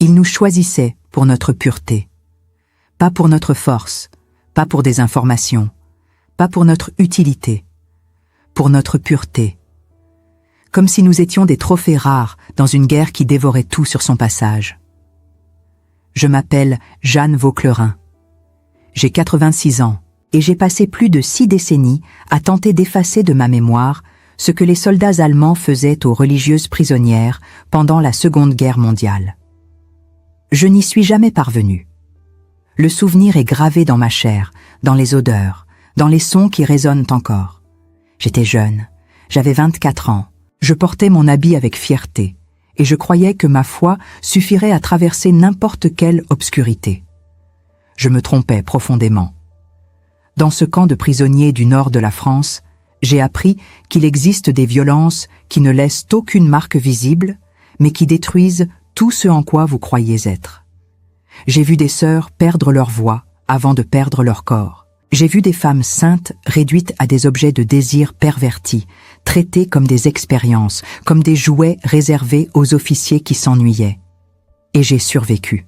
Ils nous choisissaient pour notre pureté. Pas pour notre force, pas pour des informations, pas pour notre utilité, pour notre pureté. Comme si nous étions des trophées rares dans une guerre qui dévorait tout sur son passage. Je m'appelle Jeanne Vauclerin. J'ai 86 ans et j'ai passé plus de 6 décennies à tenter d'effacer de ma mémoire ce que les soldats allemands faisaient aux religieuses prisonnières pendant la Seconde Guerre mondiale. Je n'y suis jamais parvenu. Le souvenir est gravé dans ma chair, dans les odeurs, dans les sons qui résonnent encore. J'étais jeune, j'avais 24 ans, je portais mon habit avec fierté, et je croyais que ma foi suffirait à traverser n'importe quelle obscurité. Je me trompais profondément. Dans ce camp de prisonniers du nord de la France, j'ai appris qu'il existe des violences qui ne laissent aucune marque visible, mais qui détruisent tout ce en quoi vous croyez être. J'ai vu des sœurs perdre leur voix avant de perdre leur corps. J'ai vu des femmes saintes réduites à des objets de désir pervertis, traitées comme des expériences, comme des jouets réservés aux officiers qui s'ennuyaient. Et j'ai survécu.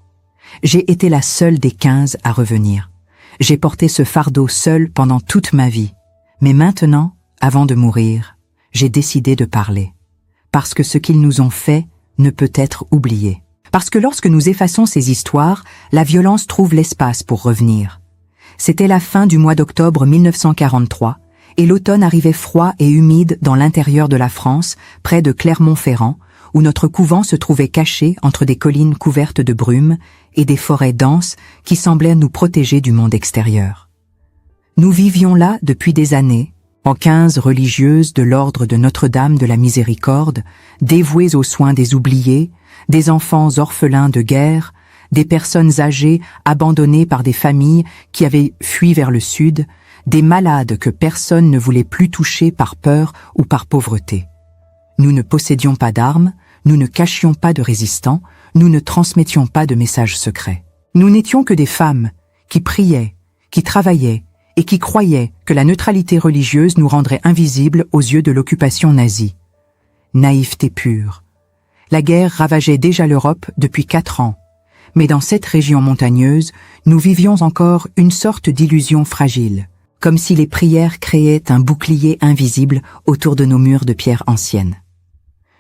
J'ai été la seule des 15 à revenir. J'ai porté ce fardeau seule pendant toute ma vie. Mais maintenant, avant de mourir, j'ai décidé de parler. Parce que ce qu'ils nous ont fait ne peut être oublié. Parce que lorsque nous effaçons ces histoires, la violence trouve l'espace pour revenir. C'était la fin du mois d'octobre 1943, et l'automne arrivait froid et humide dans l'intérieur de la France, près de Clermont-Ferrand, où notre couvent se trouvait caché entre des collines couvertes de brume et des forêts denses qui semblaient nous protéger du monde extérieur. Nous vivions là depuis des années, en 15 religieuses de l'ordre de Notre-Dame de la Miséricorde, dévouées aux soins des oubliés, des enfants orphelins de guerre, des personnes âgées abandonnées par des familles qui avaient fui vers le sud, des malades que personne ne voulait plus toucher par peur ou par pauvreté. Nous ne possédions pas d'armes, nous ne cachions pas de résistants, nous ne transmettions pas de messages secrets. Nous n'étions que des femmes qui priaient, qui travaillaient et qui croyaient que la neutralité religieuse nous rendrait invisibles aux yeux de l'occupation nazie. Naïveté pure. La guerre ravageait déjà l'Europe depuis 4 ans, mais dans cette région montagneuse, nous vivions encore une sorte d'illusion fragile, comme si les prières créaient un bouclier invisible autour de nos murs de pierre ancienne.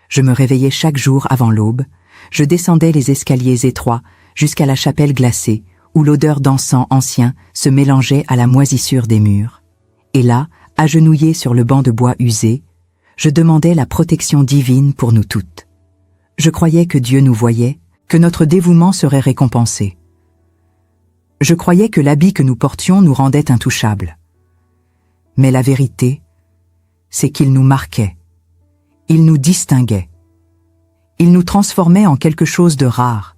Je me réveillais chaque jour avant l'aube, je descendais les escaliers étroits jusqu'à la chapelle glacée, où l'odeur d'encens ancien se mélangeait à la moisissure des murs. Et là, agenouillé sur le banc de bois usé, je demandais la protection divine pour nous toutes. Je croyais que Dieu nous voyait, que notre dévouement serait récompensé. Je croyais que l'habit que nous portions nous rendait intouchables. Mais la vérité, c'est qu'il nous marquait. Il nous distinguait. Il nous transformait en quelque chose de rare.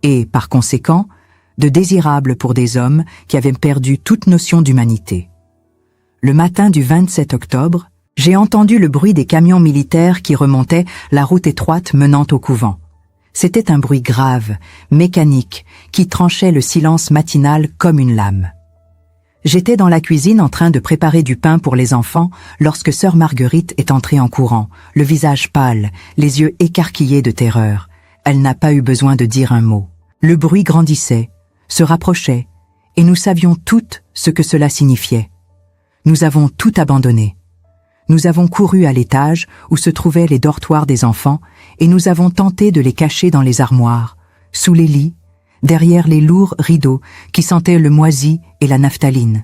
Et, par conséquent, de désirable pour des hommes qui avaient perdu toute notion d'humanité. Le matin du 27 octobre, j'ai entendu le bruit des camions militaires qui remontaient la route étroite menant au couvent. C'était un bruit grave, mécanique, qui tranchait le silence matinal comme une lame. J'étais dans la cuisine en train de préparer du pain pour les enfants lorsque sœur Marguerite est entrée en courant, le visage pâle, les yeux écarquillés de terreur. Elle n'a pas eu besoin de dire un mot. Le bruit grandissait, se rapprochait, et nous savions toutes ce que cela signifiait. Nous avons tout abandonné. Nous avons couru à l'étage où se trouvaient les dortoirs des enfants et nous avons tenté de les cacher dans les armoires, sous les lits, derrière les lourds rideaux qui sentaient le moisi et la naphtaline.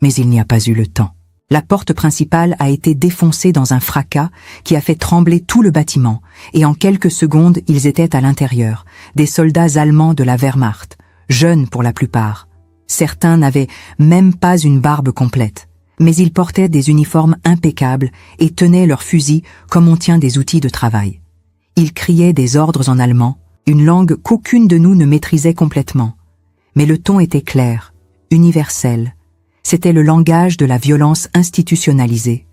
Mais il n'y a pas eu le temps. La porte principale a été défoncée dans un fracas qui a fait trembler tout le bâtiment et en quelques secondes ils étaient à l'intérieur, des soldats allemands de la Wehrmacht, jeunes pour la plupart. Certains n'avaient même pas une barbe complète. Mais ils portaient des uniformes impeccables et tenaient leurs fusils comme on tient des outils de travail. Ils criaient des ordres en allemand, une langue qu'aucune de nous ne maîtrisait complètement. Mais le ton était clair, universel. C'était le langage de la violence institutionnalisée.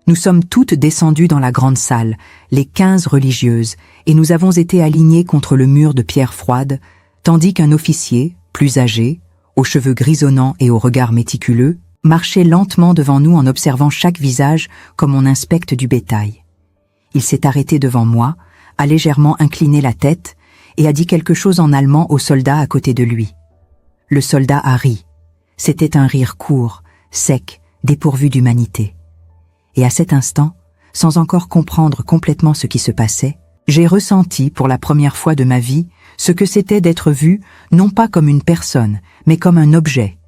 Nous sommes toutes descendues dans la grande salle, les 15 religieuses, et nous avons été alignées contre le mur de pierre froide, tandis qu'un officier, plus âgé, aux cheveux grisonnants et au regard méticuleux, marchait lentement devant nous en observant chaque visage comme on inspecte du bétail. Il s'est arrêté devant moi, a légèrement incliné la tête, et a dit quelque chose en allemand au soldat à côté de lui. Le soldat a ri. C'était un rire court, sec, dépourvu d'humanité. Et à cet instant, sans encore comprendre complètement ce qui se passait, j'ai ressenti pour la première fois de ma vie ce que c'était d'être vu non pas comme une personne, mais comme un objet.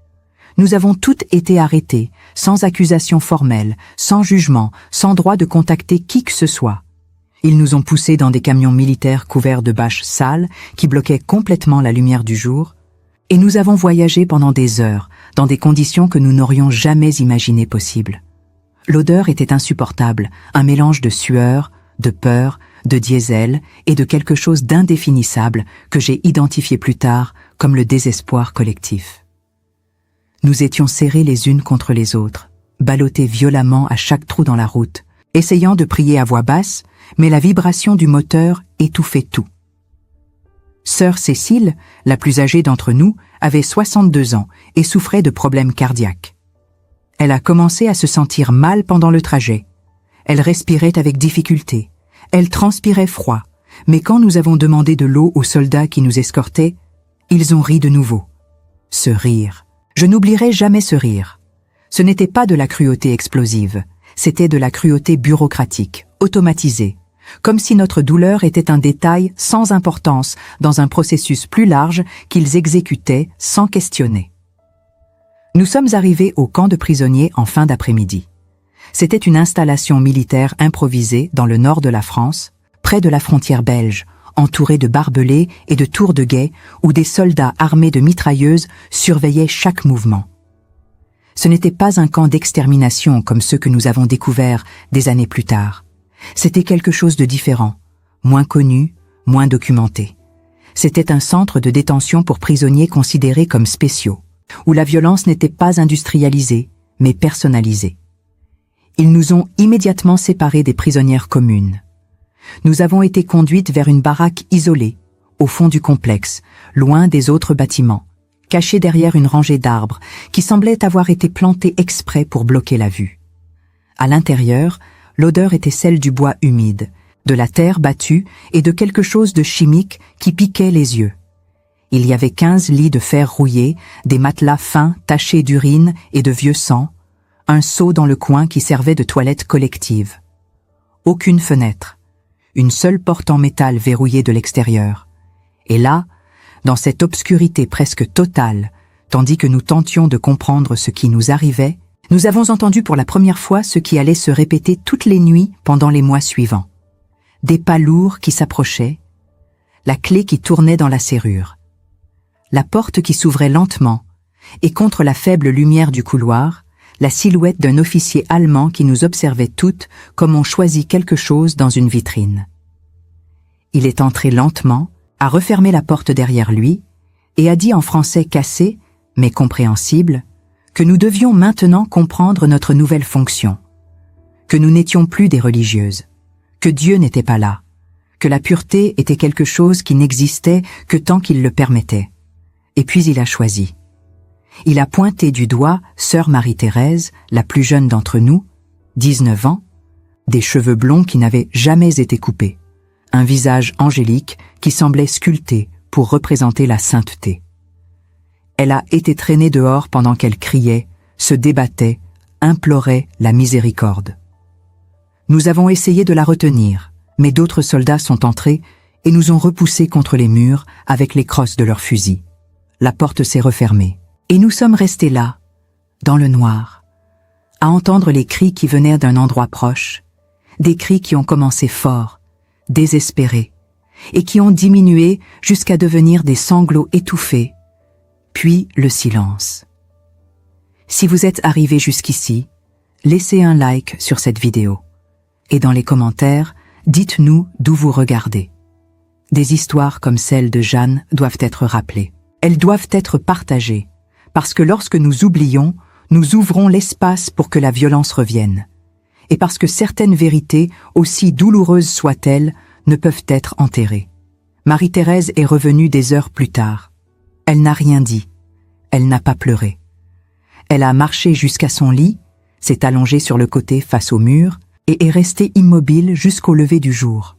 Nous avons toutes été arrêtés, sans accusation formelle, sans jugement, sans droit de contacter qui que ce soit. Ils nous ont poussés dans des camions militaires couverts de bâches sales qui bloquaient complètement la lumière du jour, et nous avons voyagé pendant des heures, dans des conditions que nous n'aurions jamais imaginées possibles. L'odeur était insupportable, un mélange de sueur, de peur, de diesel et de quelque chose d'indéfinissable que j'ai identifié plus tard comme le désespoir collectif. Nous étions serrés les unes contre les autres, ballottés violemment à chaque trou dans la route, essayant de prier à voix basse, mais la vibration du moteur étouffait tout. Sœur Cécile, la plus âgée d'entre nous, avait 62 ans et souffrait de problèmes cardiaques. Elle a commencé à se sentir mal pendant le trajet. Elle respirait avec difficulté. Elle transpirait froid. Mais quand nous avons demandé de l'eau aux soldats qui nous escortaient, ils ont ri de nouveau. Ce rire. Je n'oublierai jamais ce rire. Ce n'était pas de la cruauté explosive. C'était de la cruauté bureaucratique, automatisée. Comme si notre douleur était un détail sans importance dans un processus plus large qu'ils exécutaient sans questionner. Nous sommes arrivés au camp de prisonniers en fin d'après-midi. C'était une installation militaire improvisée dans le nord de la France, près de la frontière belge, entourée de barbelés et de tours de guet où des soldats armés de mitrailleuses surveillaient chaque mouvement. Ce n'était pas un camp d'extermination comme ceux que nous avons découverts des années plus tard. C'était quelque chose de différent, moins connu, moins documenté. C'était un centre de détention pour prisonniers considérés comme spéciaux, où la violence n'était pas industrialisée, mais personnalisée. Ils nous ont immédiatement séparés des prisonnières communes. Nous avons été conduites vers une baraque isolée, au fond du complexe, loin des autres bâtiments, cachée derrière une rangée d'arbres qui semblait avoir été plantée exprès pour bloquer la vue. À l'intérieur, l'odeur était celle du bois humide, de la terre battue et de quelque chose de chimique qui piquait les yeux. Il y avait 15 lits de fer rouillé, des matelas fins tachés d'urine et de vieux sang, un seau dans le coin qui servait de toilette collective. Aucune fenêtre, une seule porte en métal verrouillée de l'extérieur. Et là, dans cette obscurité presque totale, tandis que nous tentions de comprendre ce qui nous arrivait, nous avons entendu pour la première fois ce qui allait se répéter toutes les nuits pendant les mois suivants. Des pas lourds qui s'approchaient, la clé qui tournait dans la serrure, la porte qui s'ouvrait lentement, et contre la faible lumière du couloir, la silhouette d'un officier allemand qui nous observait toutes comme on choisit quelque chose dans une vitrine. Il est entré lentement, a refermé la porte derrière lui, et a dit en français cassé, mais compréhensible, que nous devions maintenant comprendre notre nouvelle fonction, que nous n'étions plus des religieuses, que Dieu n'était pas là, que la pureté était quelque chose qui n'existait que tant qu'il le permettait. Et puis il a choisi. Il a pointé du doigt sœur Marie-Thérèse, la plus jeune d'entre nous, 19 ans, des cheveux blonds qui n'avaient jamais été coupés, un visage angélique qui semblait sculpté pour représenter la sainteté. Elle a été traînée dehors pendant qu'elle criait, se débattait, implorait la miséricorde. Nous avons essayé de la retenir, mais d'autres soldats sont entrés et nous ont repoussés contre les murs avec les crosses de leurs fusils. La porte s'est refermée. Et nous sommes restés là, dans le noir, à entendre les cris qui venaient d'un endroit proche, des cris qui ont commencé forts, désespérés, et qui ont diminué jusqu'à devenir des sanglots étouffés, puis le silence. Si vous êtes arrivé jusqu'ici, laissez un like sur cette vidéo, et dans les commentaires, dites-nous d'où vous regardez. Des histoires comme celle de Jeanne doivent être rappelées. Elles doivent être partagées. Parce que lorsque nous oublions, nous ouvrons l'espace pour que la violence revienne. Et parce que certaines vérités, aussi douloureuses soient-elles, ne peuvent être enterrées. Marie-Thérèse est revenue des heures plus tard. Elle n'a rien dit. Elle n'a pas pleuré. Elle a marché jusqu'à son lit, s'est allongée sur le côté face au mur et est restée immobile jusqu'au lever du jour.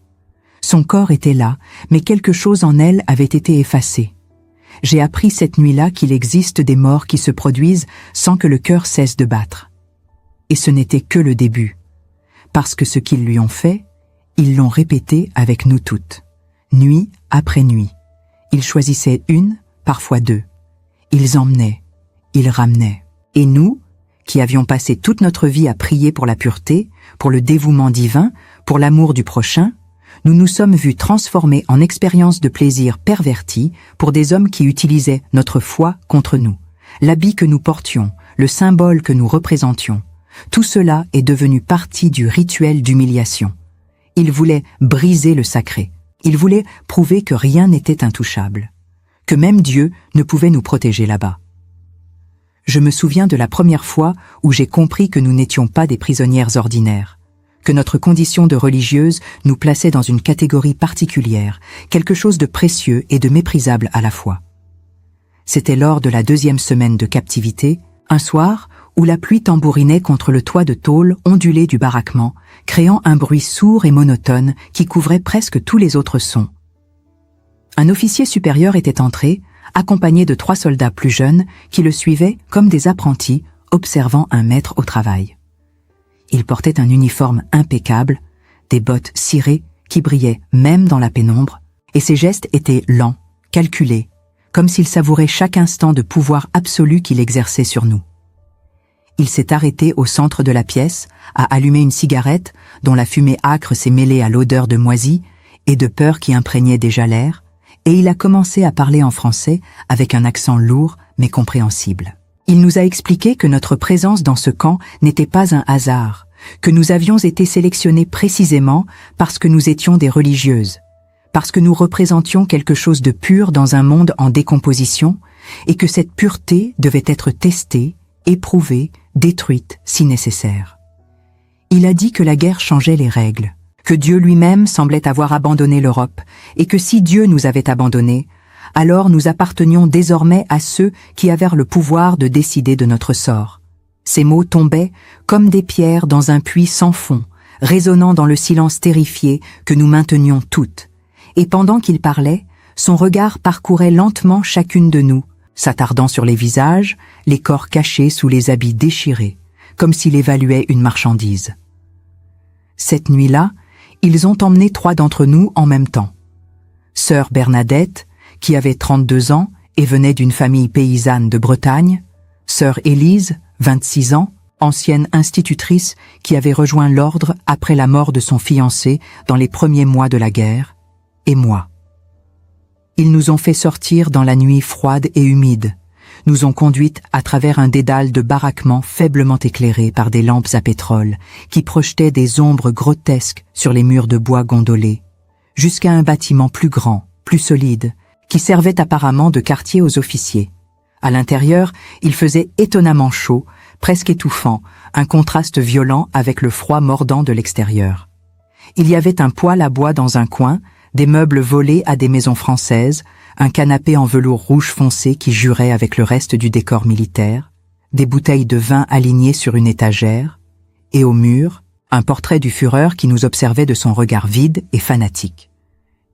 Son corps était là, mais quelque chose en elle avait été effacé. J'ai appris cette nuit-là qu'il existe des morts qui se produisent sans que le cœur cesse de battre. Et ce n'était que le début. Parce que ce qu'ils lui ont fait, ils l'ont répété avec nous toutes. Nuit après nuit. Ils choisissaient une, parfois deux. Ils emmenaient, ils ramenaient. Et nous, qui avions passé toute notre vie à prier pour la pureté, pour le dévouement divin, pour l'amour du prochain, nous nous sommes vus transformés en expériences de plaisir perverties pour des hommes qui utilisaient notre foi contre nous. L'habit que nous portions, le symbole que nous représentions, tout cela est devenu partie du rituel d'humiliation. Ils voulaient briser le sacré. Ils voulaient prouver que rien n'était intouchable, que même Dieu ne pouvait nous protéger là-bas. Je me souviens de la première fois où j'ai compris que nous n'étions pas des prisonnières ordinaires, que notre condition de religieuse nous plaçait dans une catégorie particulière, quelque chose de précieux et de méprisable à la fois. C'était lors de la 2e semaine de captivité, un soir où la pluie tambourinait contre le toit de tôle ondulé du baraquement, créant un bruit sourd et monotone qui couvrait presque tous les autres sons. Un officier supérieur était entré, accompagné de 3 soldats plus jeunes qui le suivaient comme des apprentis observant un maître au travail. Il portait un uniforme impeccable, des bottes cirées qui brillaient même dans la pénombre, et ses gestes étaient lents, calculés, comme s'il savourait chaque instant de pouvoir absolu qu'il exerçait sur nous. Il s'est arrêté au centre de la pièce, a allumé une cigarette dont la fumée âcre s'est mêlée à l'odeur de moisi et de peur qui imprégnait déjà l'air, et il a commencé à parler en français avec un accent lourd mais compréhensible. Il nous a expliqué que notre présence dans ce camp n'était pas un hasard, que nous avions été sélectionnés précisément parce que nous étions des religieuses, parce que nous représentions quelque chose de pur dans un monde en décomposition, et que cette pureté devait être testée, éprouvée, détruite si nécessaire. Il a dit que la guerre changeait les règles, que Dieu lui-même semblait avoir abandonné l'Europe, et que si Dieu nous avait abandonnés, alors nous appartenions désormais à ceux qui avaient le pouvoir de décider de notre sort. Ces mots tombaient comme des pierres dans un puits sans fond, résonnant dans le silence terrifié que nous maintenions toutes. Et pendant qu'il parlait, son regard parcourait lentement chacune de nous, s'attardant sur les visages, les corps cachés sous les habits déchirés, comme s'il évaluait une marchandise. Cette nuit-là, ils ont emmené 3 d'entre nous en même temps. Sœur Bernadette, qui avait 32 ans et venait d'une famille paysanne de Bretagne, sœur Élise, 26 ans, ancienne institutrice qui avait rejoint l'ordre après la mort de son fiancé dans les premiers mois de la guerre, et moi. Ils nous ont fait sortir dans la nuit froide et humide, nous ont conduites à travers un dédale de baraquements faiblement éclairés par des lampes à pétrole qui projetaient des ombres grotesques sur les murs de bois gondolés, jusqu'à un bâtiment plus grand, plus solide, qui servait apparemment de quartier aux officiers. À l'intérieur, il faisait étonnamment chaud, presque étouffant, un contraste violent avec le froid mordant de l'extérieur. Il y avait un poêle à bois dans un coin, des meubles volés à des maisons françaises, un canapé en velours rouge foncé qui jurait avec le reste du décor militaire, des bouteilles de vin alignées sur une étagère, et au mur, un portrait du Führer qui nous observait de son regard vide et fanatique.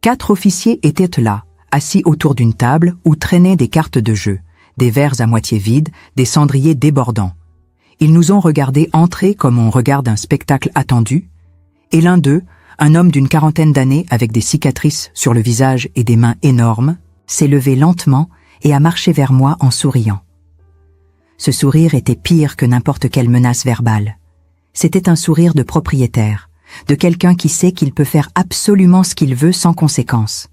4 officiers étaient là, assis autour d'une table où traînaient des cartes de jeu, des verres à moitié vides, des cendriers débordants. Ils nous ont regardés entrer comme on regarde un spectacle attendu, et l'un d'eux, un homme d'une 40aine d'années avec des cicatrices sur le visage et des mains énormes, s'est levé lentement et a marché vers moi en souriant. Ce sourire était pire que n'importe quelle menace verbale. C'était un sourire de propriétaire, de quelqu'un qui sait qu'il peut faire absolument ce qu'il veut sans conséquence.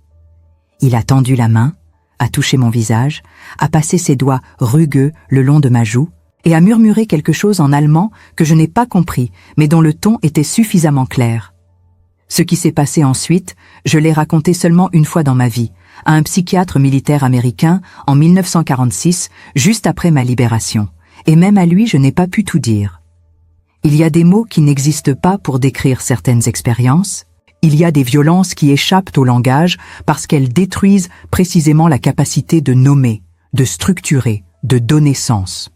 Il a tendu la main, a touché mon visage, a passé ses doigts rugueux le long de ma joue et a murmuré quelque chose en allemand que je n'ai pas compris, mais dont le ton était suffisamment clair. Ce qui s'est passé ensuite, je l'ai raconté seulement une fois dans ma vie, à un psychiatre militaire américain en 1946, juste après ma libération, et même à lui je n'ai pas pu tout dire. Il y a des mots qui n'existent pas pour décrire certaines expériences, il y a des violences qui échappent au langage parce qu'elles détruisent précisément la capacité de nommer, de structurer, de donner sens.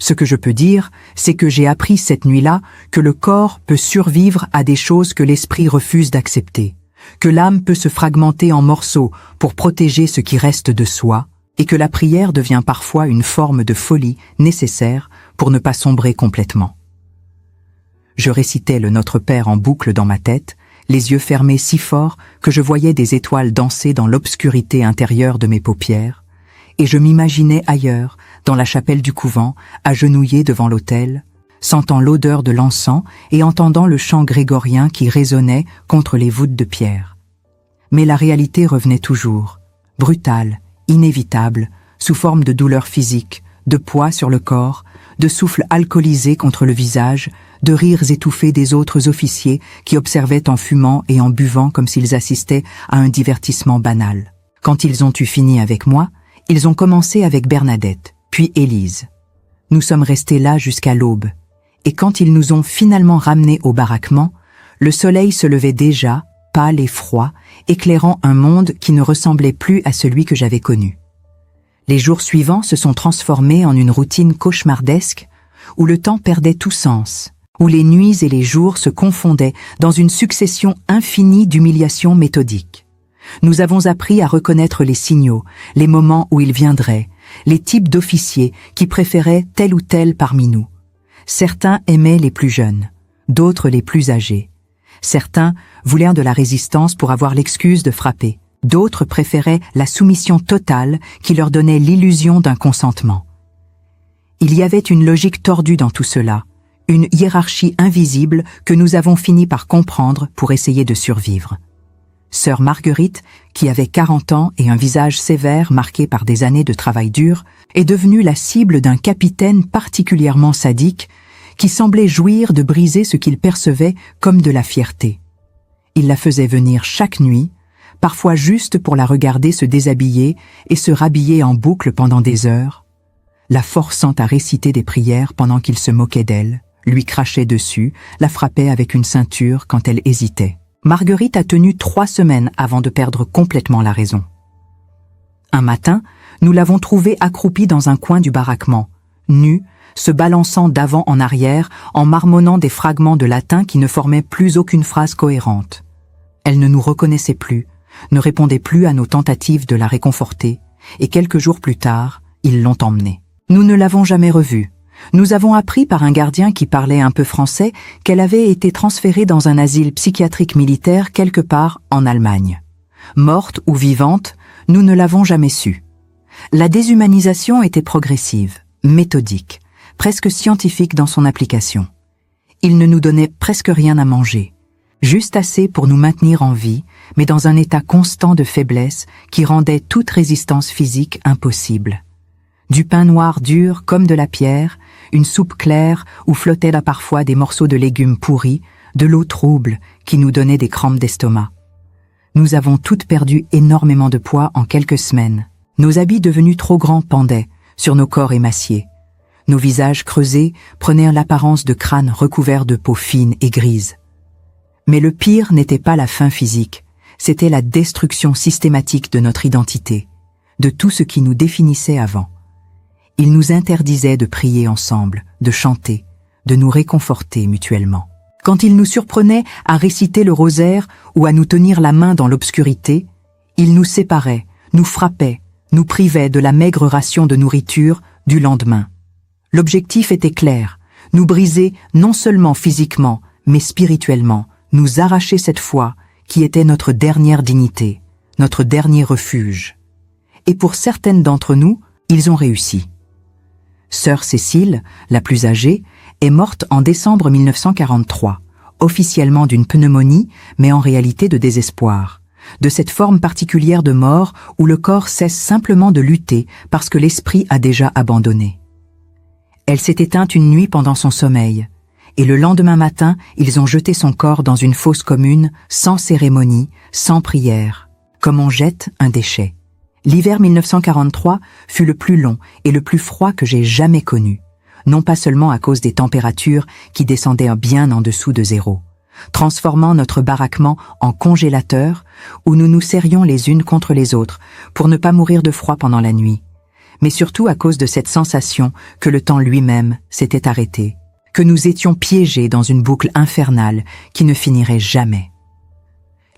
Ce que je peux dire, c'est que j'ai appris cette nuit-là que le corps peut survivre à des choses que l'esprit refuse d'accepter, que l'âme peut se fragmenter en morceaux pour protéger ce qui reste de soi, et que la prière devient parfois une forme de folie nécessaire pour ne pas sombrer complètement. Je récitais le Notre Père en boucle dans ma tête, les yeux fermés si fort que je voyais des étoiles danser dans l'obscurité intérieure de mes paupières, et je m'imaginais ailleurs, dans la chapelle du couvent, agenouillé devant l'autel, sentant l'odeur de l'encens et entendant le chant grégorien qui résonnait contre les voûtes de pierre. Mais la réalité revenait toujours, brutale, inévitable, sous forme de douleur physique, de poids sur le corps, de souffle alcoolisé contre le visage, de rires étouffés des autres officiers qui observaient en fumant et en buvant comme s'ils assistaient à un divertissement banal. Quand ils ont eu fini avec moi, ils ont commencé avec Bernadette, puis Élise. Nous sommes restés là jusqu'à l'aube, et quand ils nous ont finalement ramenés au baraquement, le soleil se levait déjà, pâle et froid, éclairant un monde qui ne ressemblait plus à celui que j'avais connu. Les jours suivants se sont transformés en une routine cauchemardesque où le temps perdait tout sens, où les nuits et les jours se confondaient dans une succession infinie d'humiliations méthodiques. Nous avons appris à reconnaître les signaux, les moments où ils viendraient, les types d'officiers qui préféraient tel ou tel parmi nous. Certains aimaient les plus jeunes, d'autres les plus âgés. Certains voulaient de la résistance pour avoir l'excuse de frapper. D'autres préféraient la soumission totale qui leur donnait l'illusion d'un consentement. Il y avait une logique tordue dans tout cela, une hiérarchie invisible que nous avons fini par comprendre pour essayer de survivre. Sœur Marguerite, qui avait 40 ans et un visage sévère marqué par des années de travail dur, est devenue la cible d'un capitaine particulièrement sadique qui semblait jouir de briser ce qu'il percevait comme de la fierté. Il la faisait venir chaque nuit, parfois juste pour la regarder se déshabiller et se rhabiller en boucle pendant des heures, la forçant à réciter des prières pendant qu'il se moquait d'elle, lui crachait dessus, la frappait avec une ceinture quand elle hésitait. Marguerite a tenu 3 semaines avant de perdre complètement la raison. Un matin, nous l'avons trouvée accroupie dans un coin du baraquement, nue, se balançant d'avant en arrière, en marmonnant des fragments de latin qui ne formaient plus aucune phrase cohérente. Elle ne nous reconnaissait plus, ne répondait plus à nos tentatives de la réconforter, et quelques jours plus tard, ils l'ont emmenée. Nous ne l'avons jamais revue. Nous avons appris par un gardien qui parlait un peu français qu'elle avait été transférée dans un asile psychiatrique militaire quelque part en Allemagne. Morte ou vivante, nous ne l'avons jamais su. La déshumanisation était progressive, méthodique, presque scientifique dans son application. Il ne nous donnait presque rien à manger, juste assez pour nous maintenir en vie, mais dans un état constant de faiblesse qui rendait toute résistance physique impossible. Du pain noir dur comme de la pierre, une soupe claire où flottaient là parfois des morceaux de légumes pourris, de l'eau trouble qui nous donnait des crampes d'estomac. Nous avons toutes perdu énormément de poids en quelques semaines. Nos habits devenus trop grands pendaient sur nos corps émaciés. Nos visages creusés prenaient l'apparence de crânes recouverts de peau fine et grise. Mais le pire n'était pas la faim physique, c'était la destruction systématique de notre identité, de tout ce qui nous définissait avant. Il nous interdisait de prier ensemble, de chanter, de nous réconforter mutuellement. Quand il nous surprenait à réciter le rosaire ou à nous tenir la main dans l'obscurité, il nous séparait, nous frappait, nous privait de la maigre ration de nourriture du lendemain. L'objectif était clair, nous briser non seulement physiquement, mais spirituellement, nous arracher cette foi qui était notre dernière dignité, notre dernier refuge. Et pour certaines d'entre nous, ils ont réussi. Sœur Cécile, la plus âgée, est morte en décembre 1943, officiellement d'une pneumonie, mais en réalité de désespoir, de cette forme particulière de mort où le corps cesse simplement de lutter parce que l'esprit a déjà abandonné. Elle s'est éteinte une nuit pendant son sommeil, et le lendemain matin, ils ont jeté son corps dans une fosse commune, sans cérémonie, sans prière, comme on jette un déchet. L'hiver 1943 fut le plus long et le plus froid que j'ai jamais connu, non pas seulement à cause des températures qui descendaient bien en dessous de 0, transformant notre baraquement en congélateur où nous nous serrions les unes contre les autres pour ne pas mourir de froid pendant la nuit, mais surtout à cause de cette sensation que le temps lui-même s'était arrêté, que nous étions piégés dans une boucle infernale qui ne finirait jamais.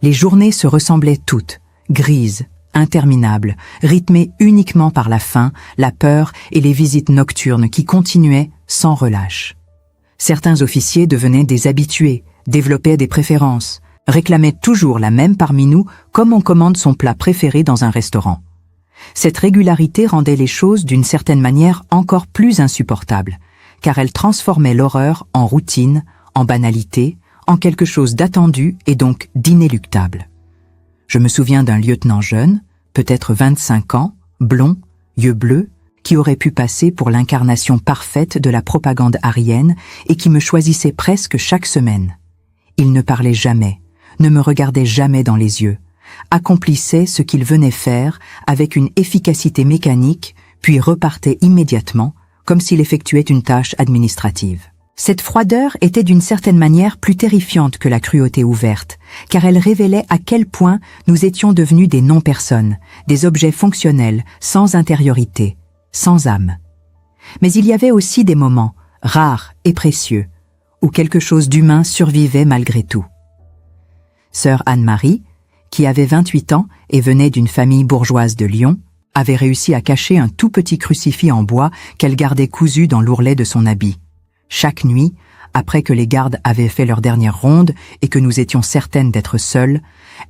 Les journées se ressemblaient toutes, grises, interminables, rythmées uniquement par la faim, la peur et les visites nocturnes qui continuaient sans relâche. Certains officiers devenaient des habitués, développaient des préférences, réclamaient toujours la même parmi nous comme on commande son plat préféré dans un restaurant. Cette régularité rendait les choses d'une certaine manière encore plus insupportables, car elle transformait l'horreur en routine, en banalité, en quelque chose d'attendu et donc d'inéluctable. Je me souviens d'un lieutenant jeune, peut-être 25 ans, blond, yeux bleus, qui aurait pu passer pour l'incarnation parfaite de la propagande aryenne et qui me choisissait presque chaque semaine. Il ne parlait jamais, ne me regardait jamais dans les yeux, accomplissait ce qu'il venait faire avec une efficacité mécanique, puis repartait immédiatement, comme s'il effectuait une tâche administrative. Cette froideur était d'une certaine manière plus terrifiante que la cruauté ouverte, car elle révélait à quel point nous étions devenus des non-personnes, des objets fonctionnels, sans intériorité, sans âme. Mais il y avait aussi des moments, rares et précieux, où quelque chose d'humain survivait malgré tout. Sœur Anne-Marie, qui avait 28 ans et venait d'une famille bourgeoise de Lyon, avait réussi à cacher un tout petit crucifix en bois qu'elle gardait cousu dans l'ourlet de son habit. Chaque nuit, après que les gardes avaient fait leur dernière ronde et que nous étions certaines d'être seules,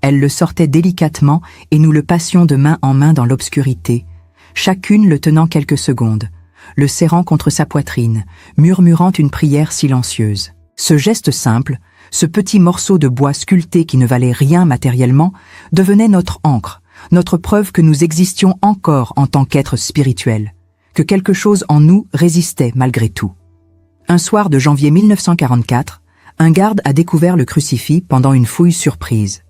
elle le sortait délicatement et nous le passions de main en main dans l'obscurité, chacune le tenant quelques secondes, le serrant contre sa poitrine, murmurant une prière silencieuse. Ce geste simple, ce petit morceau de bois sculpté qui ne valait rien matériellement, devenait notre ancre, notre preuve que nous existions encore en tant qu'êtres spirituels, que quelque chose en nous résistait malgré tout. Un soir de janvier 1944, un garde a découvert le crucifix pendant une fouille surprise.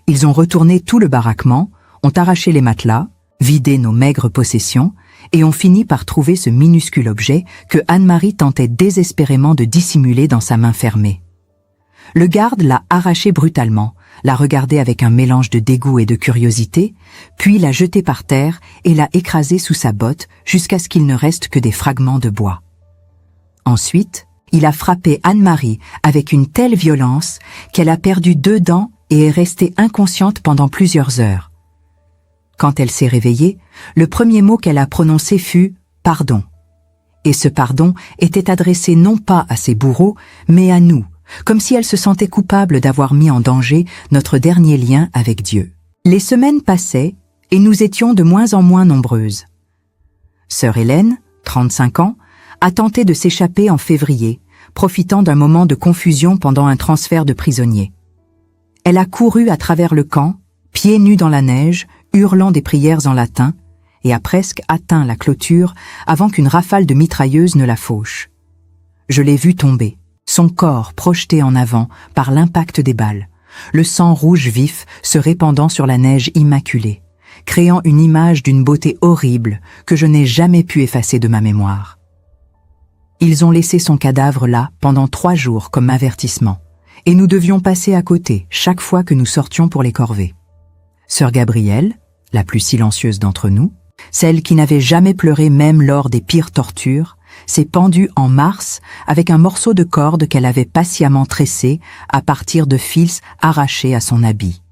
Ils ont retourné tout le baraquement, ont arraché les matelas, vidé nos maigres possessions et ont fini par trouver ce minuscule objet que Anne-Marie tentait désespérément de dissimuler dans sa main fermée. Le garde l'a arraché brutalement, l'a regardé avec un mélange de dégoût et de curiosité, puis l'a jeté par terre et l'a écrasé sous sa botte jusqu'à ce qu'il ne reste que des fragments de bois. Ensuite, il a frappé Anne-Marie avec une telle violence qu'elle a perdu 2 dents et est restée inconsciente pendant plusieurs heures. Quand elle s'est réveillée, le premier mot qu'elle a prononcé fut « pardon ». Et ce pardon était adressé non pas à ses bourreaux, mais à nous, comme si elle se sentait coupable d'avoir mis en danger notre dernier lien avec Dieu. Les semaines passaient et nous étions de moins en moins nombreuses. Sœur Hélène, 35 ans, a tenté de s'échapper en février, profitant d'un moment de confusion pendant un transfert de prisonniers. Elle a couru à travers le camp, pieds nus dans la neige, hurlant des prières en latin, et a presque atteint la clôture avant qu'une rafale de mitrailleuses ne la fauche. Je l'ai vue tomber, son corps projeté en avant par l'impact des balles, le sang rouge vif se répandant sur la neige immaculée, créant une image d'une beauté horrible que je n'ai jamais pu effacer de ma mémoire. Ils ont laissé son cadavre là pendant 3 jours comme avertissement, et nous devions passer à côté chaque fois que nous sortions pour les corvées. Sœur Gabrielle, la plus silencieuse d'entre nous, celle qui n'avait jamais pleuré même lors des pires tortures, s'est pendue en mars avec un morceau de corde qu'elle avait patiemment tressé à partir de fils arrachés à son habit.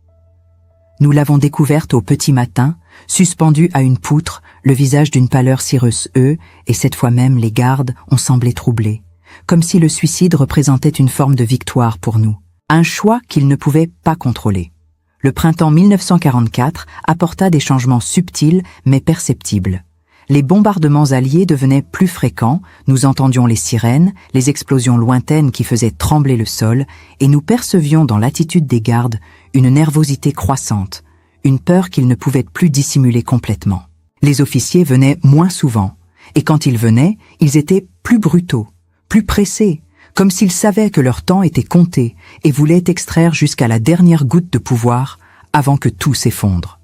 Nous l'avons découverte au petit matin, suspendue à une poutre, le visage d'une pâleur cireuse, et cette fois même les gardes ont semblé troublés, comme si le suicide représentait une forme de victoire pour nous, un choix qu'ils ne pouvaient pas contrôler. Le printemps 1944 apporta des changements subtils mais perceptibles. Les bombardements alliés devenaient plus fréquents, nous entendions les sirènes, les explosions lointaines qui faisaient trembler le sol, et nous percevions dans l'attitude des gardes une nervosité croissante, une peur qu'ils ne pouvaient plus dissimuler complètement. Les officiers venaient moins souvent, et quand ils venaient, ils étaient plus brutaux, plus pressés, comme s'ils savaient que leur temps était compté et voulaient extraire jusqu'à la dernière goutte de pouvoir avant que tout s'effondre.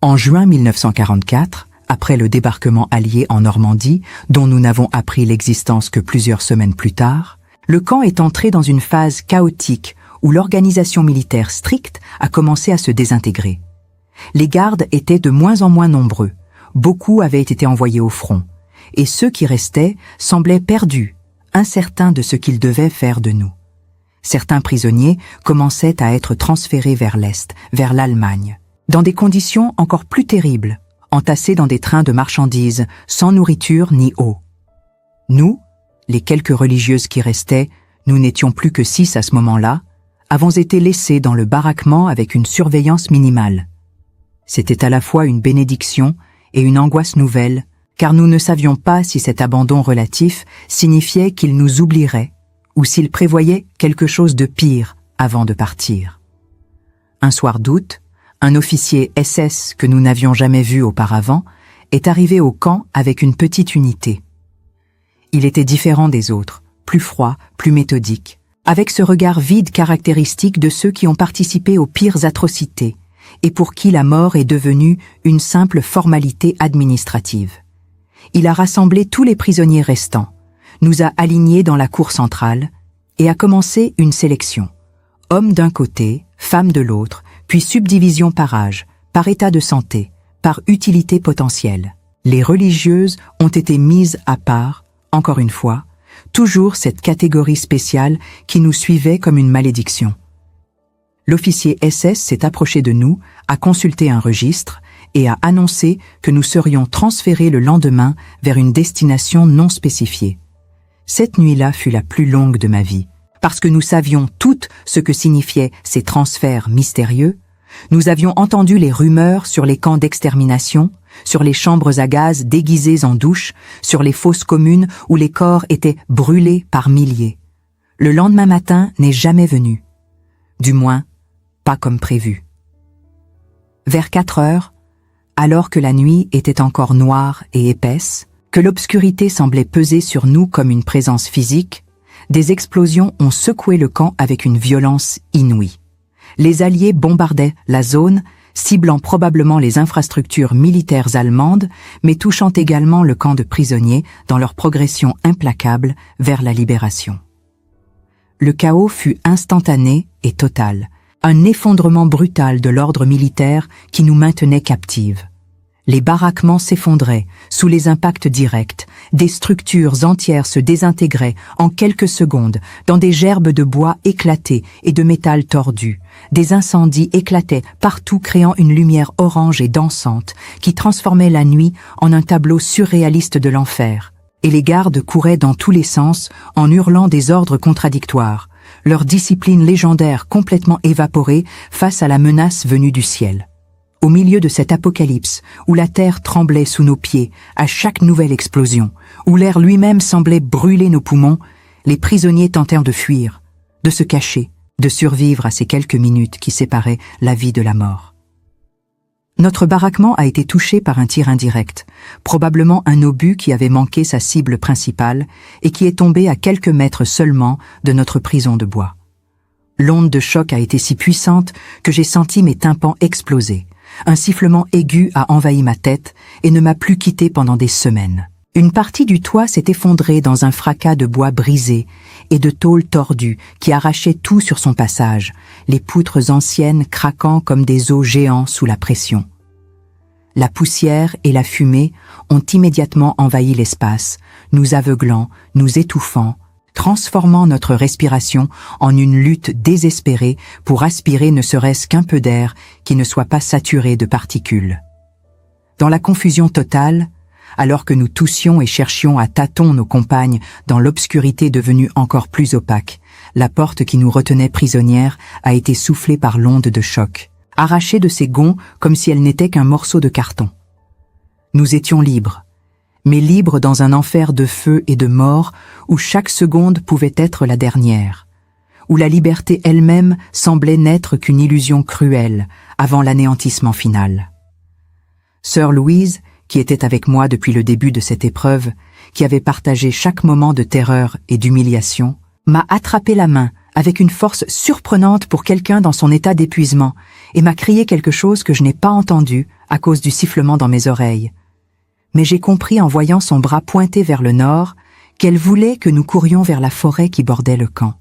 En juin 1944, après le débarquement allié en Normandie, dont nous n'avons appris l'existence que plusieurs semaines plus tard, le camp est entré dans une phase chaotique où l'organisation militaire stricte a commencé à se désintégrer. Les gardes étaient de moins en moins nombreux, beaucoup avaient été envoyés au front, et ceux qui restaient semblaient perdus, incertains de ce qu'ils devaient faire de nous. Certains prisonniers commençaient à être transférés vers l'Est, vers l'Allemagne, dans des conditions encore plus terribles, entassés dans des trains de marchandises, sans nourriture ni eau. Nous, les quelques religieuses qui restaient, nous n'étions plus que 6 à ce moment-là, avons été laissés dans le baraquement avec une surveillance minimale. C'était à la fois une bénédiction et une angoisse nouvelle, car nous ne savions pas si cet abandon relatif signifiait qu'il nous oublierait ou s'il prévoyait quelque chose de pire avant de partir. Un soir d'août, un officier SS que nous n'avions jamais vu auparavant est arrivé au camp avec une petite unité. Il était différent des autres, plus froid, plus méthodique, avec ce regard vide caractéristique de ceux qui ont participé aux pires atrocités et pour qui la mort est devenue une simple formalité administrative. Il a rassemblé tous les prisonniers restants, nous a alignés dans la cour centrale et a commencé une sélection. Hommes d'un côté, femmes de l'autre, puis subdivision par âge, par état de santé, par utilité potentielle. Les religieuses ont été mises à part, encore une fois, toujours cette catégorie spéciale qui nous suivait comme une malédiction. L'officier SS s'est approché de nous, a consulté un registre et a annoncé que nous serions transférés le lendemain vers une destination non spécifiée. Cette nuit-là fut la plus longue de ma vie. Parce que nous savions toutes ce que signifiaient ces transferts mystérieux, nous avions entendu les rumeurs sur les camps d'extermination, sur les chambres à gaz déguisées en douches, sur les fosses communes où les corps étaient brûlés par milliers. Le lendemain matin n'est jamais venu. Du moins, pas comme prévu. Vers 4 heures, alors que la nuit était encore noire et épaisse, que l'obscurité semblait peser sur nous comme une présence physique, des explosions ont secoué le camp avec une violence inouïe. Les Alliés bombardaient la zone, ciblant probablement les infrastructures militaires allemandes, mais touchant également le camp de prisonniers dans leur progression implacable vers la libération. Le chaos fut instantané et total, un effondrement brutal de l'ordre militaire qui nous maintenait captives. Les baraquements s'effondraient sous les impacts directs, des structures entières se désintégraient en quelques secondes dans des gerbes de bois éclatés et de métal tordu. Des incendies éclataient partout créant une lumière orange et dansante qui transformait la nuit en un tableau surréaliste de l'enfer. Et les gardes couraient dans tous les sens en hurlant des ordres contradictoires, leur discipline légendaire complètement évaporée face à la menace venue du ciel. Au milieu de cet apocalypse, où la terre tremblait sous nos pieds à chaque nouvelle explosion, où l'air lui-même semblait brûler nos poumons, les prisonniers tentèrent de fuir, de se cacher, de survivre à ces quelques minutes qui séparaient la vie de la mort. Notre baraquement a été touché par un tir indirect, probablement un obus qui avait manqué sa cible principale et qui est tombé à quelques mètres seulement de notre prison de bois. L'onde de choc a été si puissante que j'ai senti mes tympans exploser. Un sifflement aigu a envahi ma tête et ne m'a plus quitté pendant des semaines. Une partie du toit s'est effondrée dans un fracas de bois brisé et de tôles tordues qui arrachaient tout sur son passage, les poutres anciennes craquant comme des os géants sous la pression. La poussière et la fumée ont immédiatement envahi l'espace, nous aveuglant, nous étouffant, transformant notre respiration en une lutte désespérée pour aspirer ne serait-ce qu'un peu d'air qui ne soit pas saturé de particules. Dans la confusion totale, alors que nous toussions et cherchions à tâtons nos compagnes dans l'obscurité devenue encore plus opaque, la porte qui nous retenait prisonnières a été soufflée par l'onde de choc, arrachée de ses gonds comme si elle n'était qu'un morceau de carton. Nous étions libres, mais libres dans un enfer de feu et de mort où chaque seconde pouvait être la dernière, où la liberté elle-même semblait n'être qu'une illusion cruelle avant l'anéantissement final. Sœur Louise, qui était avec moi depuis le début de cette épreuve, qui avait partagé chaque moment de terreur et d'humiliation, m'a attrapé la main avec une force surprenante pour quelqu'un dans son état d'épuisement et m'a crié quelque chose que je n'ai pas entendu à cause du sifflement dans mes oreilles. Mais j'ai compris en voyant son bras pointer vers le nord qu'elle voulait que nous courions vers la forêt qui bordait le camp.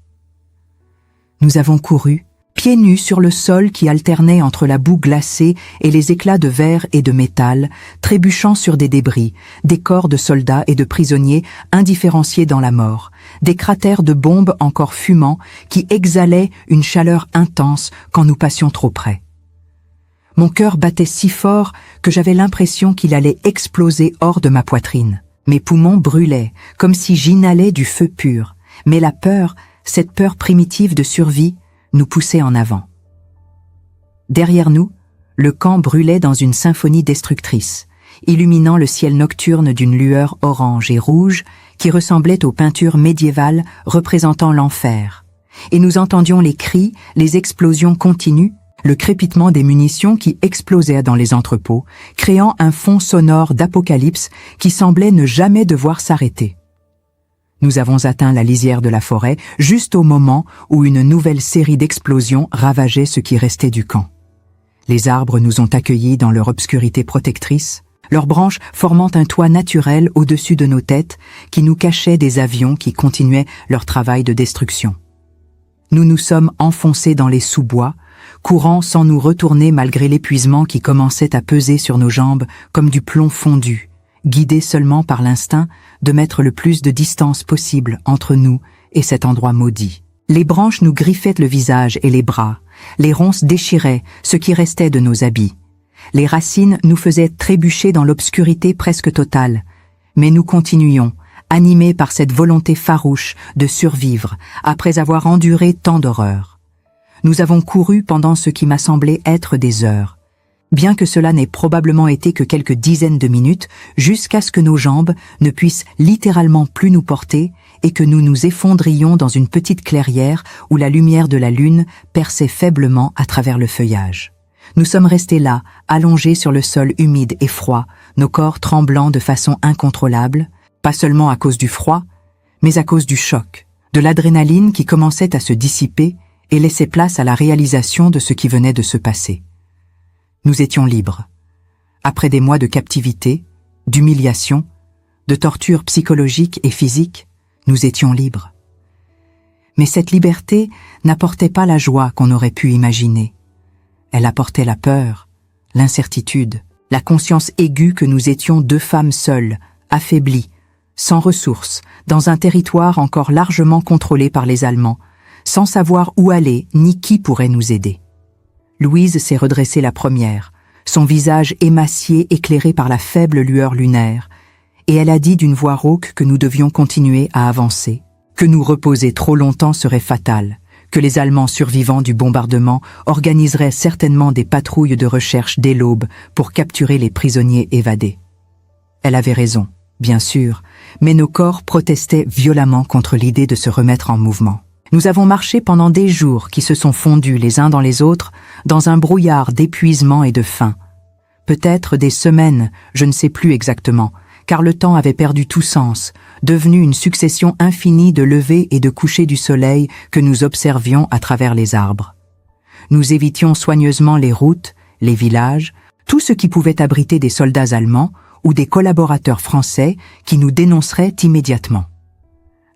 Nous avons couru, Pieds nus sur le sol qui alternait entre la boue glacée et les éclats de verre et de métal, trébuchant sur des débris, des corps de soldats et de prisonniers indifférenciés dans la mort, des cratères de bombes encore fumants qui exhalaient une chaleur intense quand nous passions trop près. Mon cœur battait si fort que j'avais l'impression qu'il allait exploser hors de ma poitrine. Mes poumons brûlaient, comme si j'inhalais du feu pur, mais la peur, cette peur primitive de survie, nous poussait en avant. Derrière nous, le camp brûlait dans une symphonie destructrice, illuminant le ciel nocturne d'une lueur orange et rouge qui ressemblait aux peintures médiévales représentant l'enfer. Et nous entendions les cris, les explosions continues, le crépitement des munitions qui explosaient dans les entrepôts, créant un fond sonore d'apocalypse qui semblait ne jamais devoir s'arrêter. Nous avons atteint la lisière de la forêt juste au moment où une nouvelle série d'explosions ravageait ce qui restait du camp. Les arbres nous ont accueillis dans leur obscurité protectrice, leurs branches formant un toit naturel au-dessus de nos têtes qui nous cachait des avions qui continuaient leur travail de destruction. Nous nous sommes enfoncés dans les sous-bois, courant sans nous retourner malgré l'épuisement qui commençait à peser sur nos jambes comme du plomb fondu, guidés seulement par l'instinct de mettre le plus de distance possible entre nous et cet endroit maudit. Les branches nous griffaient le visage et les bras, les ronces déchiraient ce qui restait de nos habits. Les racines nous faisaient trébucher dans l'obscurité presque totale, mais nous continuions, animés par cette volonté farouche de survivre après avoir enduré tant d'horreurs. Nous avons couru pendant ce qui m'a semblé être des heures, bien que cela n'ait probablement été que quelques dizaines de minutes, jusqu'à ce que nos jambes ne puissent littéralement plus nous porter et que nous nous effondrions dans une petite clairière où la lumière de la lune perçait faiblement à travers le feuillage. Nous sommes restés là, allongés sur le sol humide et froid, nos corps tremblant de façon incontrôlable, pas seulement à cause du froid, mais à cause du choc, de l'adrénaline qui commençait à se dissiper et laissait place à la réalisation de ce qui venait de se passer. Nous étions libres. Après des mois de captivité, d'humiliation, de torture psychologique et physique, nous étions libres. Mais cette liberté n'apportait pas la joie qu'on aurait pu imaginer. Elle apportait la peur, l'incertitude, la conscience aiguë que nous étions deux femmes seules, affaiblies, sans ressources, dans un territoire encore largement contrôlé par les Allemands, sans savoir où aller ni qui pourrait nous aider. Louise s'est redressée la première, son visage émacié éclairé par la faible lueur lunaire, et elle a dit d'une voix rauque que nous devions continuer à avancer, que nous reposer trop longtemps serait fatal, que les Allemands survivants du bombardement organiseraient certainement des patrouilles de recherche dès l'aube pour capturer les prisonniers évadés. Elle avait raison, bien sûr, mais nos corps protestaient violemment contre l'idée de se remettre en mouvement. Nous avons marché pendant des jours qui se sont fondus les uns dans les autres dans un brouillard d'épuisement et de faim. Peut-être des semaines, je ne sais plus exactement, car le temps avait perdu tout sens, devenu une succession infinie de levées et de couchers du soleil que nous observions à travers les arbres. Nous évitions soigneusement les routes, les villages, tout ce qui pouvait abriter des soldats allemands ou des collaborateurs français qui nous dénonceraient immédiatement.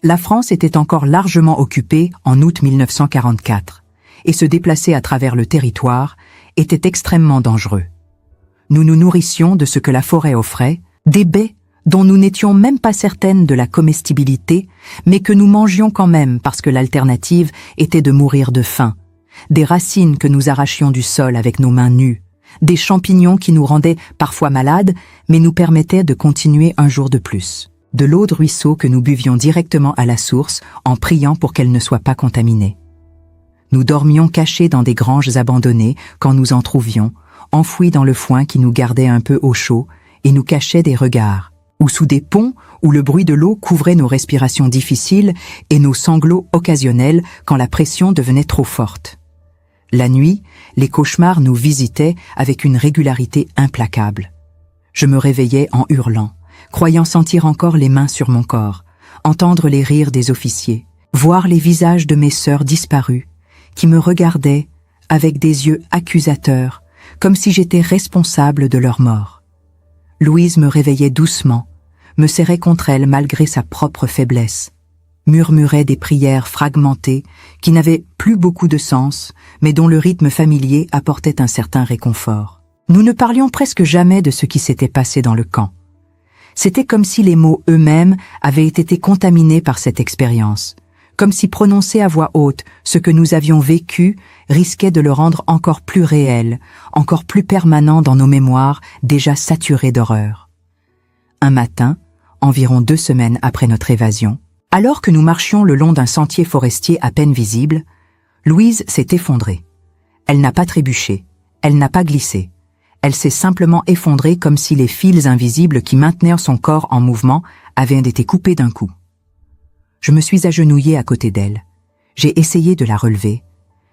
La France était encore largement occupée en août 1944, et se déplacer à travers le territoire était extrêmement dangereux. Nous nous nourrissions de ce que la forêt offrait, des baies dont nous n'étions même pas certaines de la comestibilité, mais que nous mangions quand même parce que l'alternative était de mourir de faim, des racines que nous arrachions du sol avec nos mains nues, des champignons qui nous rendaient parfois malades, mais nous permettaient de continuer un jour de plus, de l'eau de ruisseau que nous buvions directement à la source en priant pour qu'elle ne soit pas contaminée. Nous dormions cachés dans des granges abandonnées quand nous en trouvions, enfouis dans le foin qui nous gardait un peu au chaud et nous cachait des regards, ou sous des ponts où le bruit de l'eau couvrait nos respirations difficiles et nos sanglots occasionnels quand la pression devenait trop forte. La nuit, les cauchemars nous visitaient avec une régularité implacable. Je me réveillais en hurlant, croyant sentir encore les mains sur mon corps, entendre les rires des officiers, voir les visages de mes sœurs disparues, qui me regardaient avec des yeux accusateurs, comme si j'étais responsable de leur mort. Louise me réveillait doucement, me serrait contre elle malgré sa propre faiblesse. murmurait des prières fragmentées qui n'avaient plus beaucoup de sens, mais dont le rythme familier apportait un certain réconfort. Nous ne parlions presque jamais de ce qui s'était passé dans le camp. C'était comme si les mots eux-mêmes avaient été contaminés par cette expérience, comme si prononcer à voix haute ce que nous avions vécu risquait de le rendre encore plus réel, encore plus permanent dans nos mémoires déjà saturées d'horreur. Un matin, environ 2 semaines après notre évasion, alors que nous marchions le long d'un sentier forestier à peine visible, Louise s'est effondrée. Elle n'a pas trébuché, elle n'a pas glissé. Elle s'est simplement effondrée comme si les fils invisibles qui maintenaient son corps en mouvement avaient été coupés d'un coup. Je me suis agenouillée à côté d'elle. J'ai essayé de la relever,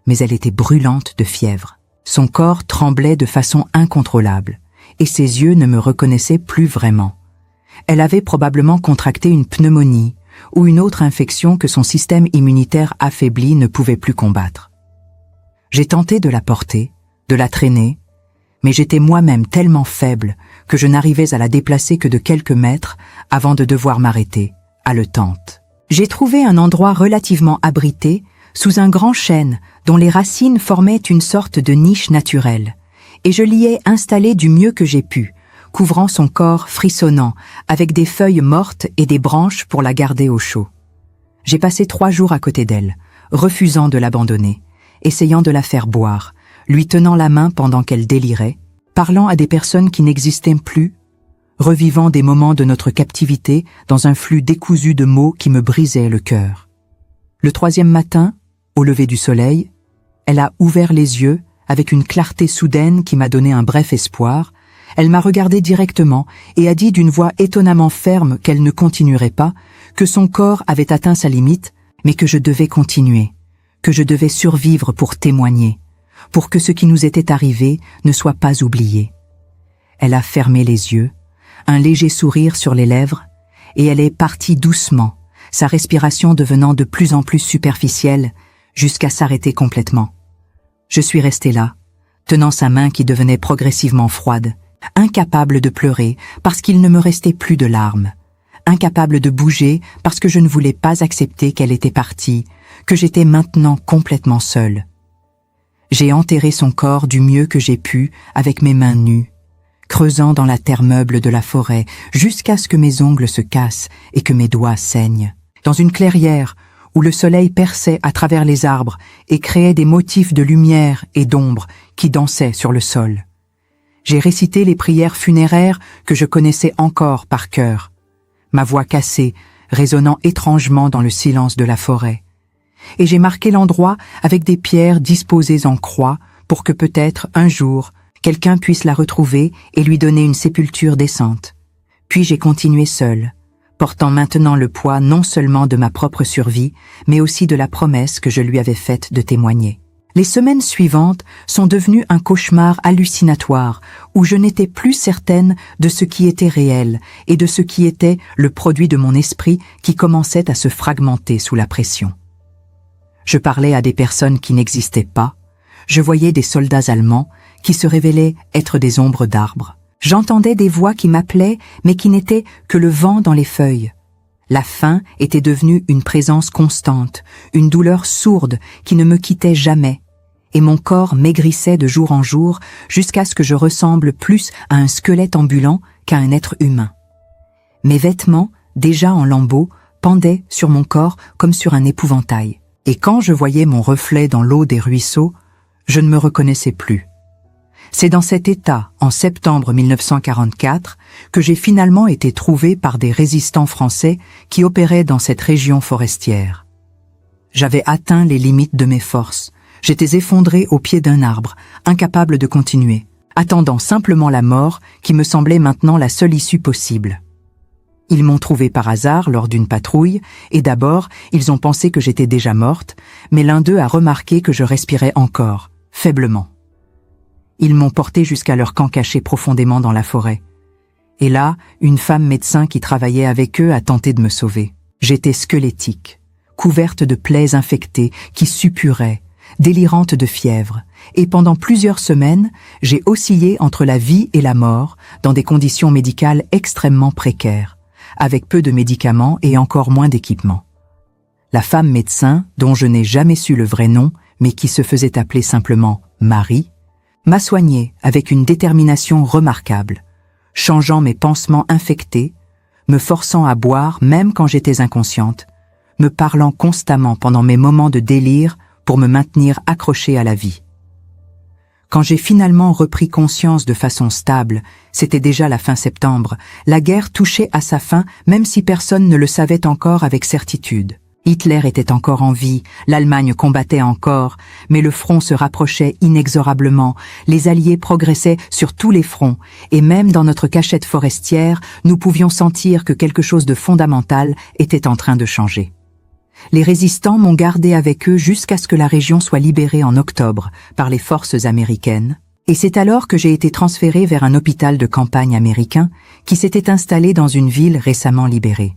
mais elle était brûlante de fièvre. Son corps tremblait de façon incontrôlable, et ses yeux ne me reconnaissaient plus vraiment. Elle avait probablement contracté une pneumonie ou une autre infection que son système immunitaire affaibli ne pouvait plus combattre. J'ai tenté de la porter, de la traîner, mais j'étais moi-même tellement faible que je n'arrivais à la déplacer que de quelques mètres avant de devoir m'arrêter, haletante. J'ai trouvé un endroit relativement abrité, sous un grand chêne dont les racines formaient une sorte de niche naturelle, et je l'y ai installée du mieux que j'ai pu, couvrant son corps frissonnant, avec des feuilles mortes et des branches pour la garder au chaud. J'ai passé 3 jours à côté d'elle, refusant de l'abandonner, essayant de la faire boire, lui tenant la main pendant qu'elle délirait, parlant à des personnes qui n'existaient plus, revivant des moments de notre captivité dans un flux décousu de mots qui me brisaient le cœur. Le 3e matin, au lever du soleil, elle a ouvert les yeux avec une clarté soudaine qui m'a donné un bref espoir. Elle m'a regardé directement et a dit d'une voix étonnamment ferme qu'elle ne continuerait pas, que son corps avait atteint sa limite, mais que je devais continuer, que je devais survivre pour témoigner, pour que ce qui nous était arrivé ne soit pas oublié. Elle a fermé les yeux, un léger sourire sur les lèvres, et elle est partie doucement, sa respiration devenant de plus en plus superficielle, jusqu'à s'arrêter complètement. Je suis restée là, tenant sa main qui devenait progressivement froide, incapable de pleurer parce qu'il ne me restait plus de larmes, incapable de bouger parce que je ne voulais pas accepter qu'elle était partie, que j'étais maintenant complètement seule. J'ai enterré son corps du mieux que j'ai pu avec mes mains nues, creusant dans la terre meuble de la forêt jusqu'à ce que mes ongles se cassent et que mes doigts saignent. Dans une clairière où le soleil perçait à travers les arbres et créait des motifs de lumière et d'ombre qui dansaient sur le sol. J'ai récité les prières funéraires que je connaissais encore par cœur, ma voix cassée, résonnant étrangement dans le silence de la forêt. Et j'ai marqué l'endroit avec des pierres disposées en croix pour que peut-être, un jour, quelqu'un puisse la retrouver et lui donner une sépulture décente. Puis j'ai continué seule, portant maintenant le poids non seulement de ma propre survie, mais aussi de la promesse que je lui avais faite de témoigner. Les semaines suivantes sont devenues un cauchemar hallucinatoire où je n'étais plus certaine de ce qui était réel et de ce qui était le produit de mon esprit qui commençait à se fragmenter sous la pression. Je parlais à des personnes qui n'existaient pas, je voyais des soldats allemands qui se révélaient être des ombres d'arbres. J'entendais des voix qui m'appelaient mais qui n'étaient que le vent dans les feuilles. La faim était devenue une présence constante, une douleur sourde qui ne me quittait jamais, et mon corps maigrissait de jour en jour jusqu'à ce que je ressemble plus à un squelette ambulant qu'à un être humain. Mes vêtements, déjà en lambeaux, pendaient sur mon corps comme sur un épouvantail, et quand je voyais mon reflet dans l'eau des ruisseaux, je ne me reconnaissais plus. C'est dans cet état, en septembre 1944, que j'ai finalement été trouvée par des résistants français qui opéraient dans cette région forestière. J'avais atteint les limites de mes forces. J'étais effondrée au pied d'un arbre, incapable de continuer, attendant simplement la mort qui me semblait maintenant la seule issue possible. Ils m'ont trouvée par hasard lors d'une patrouille, et d'abord, ils ont pensé que j'étais déjà morte, mais l'un d'eux a remarqué que je respirais encore, faiblement. Ils m'ont portée jusqu'à leur camp caché profondément dans la forêt. Et là, une femme médecin qui travaillait avec eux a tenté de me sauver. J'étais squelettique, couverte de plaies infectées qui suppuraient, délirante de fièvre, et pendant plusieurs semaines, j'ai oscillé entre la vie et la mort dans des conditions médicales extrêmement précaires, avec peu de médicaments et encore moins d'équipements. la femme médecin, dont je n'ai jamais su le vrai nom, mais qui se faisait appeler simplement Marie, m'a soignée avec une détermination remarquable, changeant mes pansements infectés, me forçant à boire même quand j'étais inconsciente, me parlant constamment pendant mes moments de délire pour me maintenir accrochée à la vie. Quand j'ai finalement repris conscience de façon stable, c'était déjà la fin septembre, la guerre touchait à sa fin même si personne ne le savait encore avec certitude. Hitler était encore en vie, l'Allemagne combattait encore, mais le front se rapprochait inexorablement, les Alliés progressaient sur tous les fronts, et même dans notre cachette forestière, nous pouvions sentir que quelque chose de fondamental était en train de changer. Les résistants m'ont gardé avec eux jusqu'à ce que la région soit libérée en octobre par les forces américaines, et c'est alors que j'ai été transférée vers un hôpital de campagne américain qui s'était installé dans une ville récemment libérée.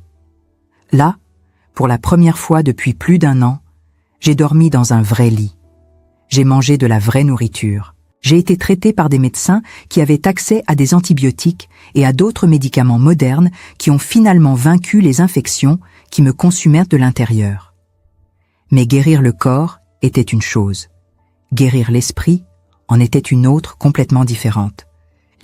Là, pour la première fois depuis plus d'1 an, j'ai dormi dans un vrai lit. J'ai mangé de la vraie nourriture. J'ai été traitée par des médecins qui avaient accès à des antibiotiques et à d'autres médicaments modernes qui ont finalement vaincu les infections qui me consumèrent de l'intérieur. Mais guérir le corps était une chose. Guérir l'esprit en était une autre complètement différente.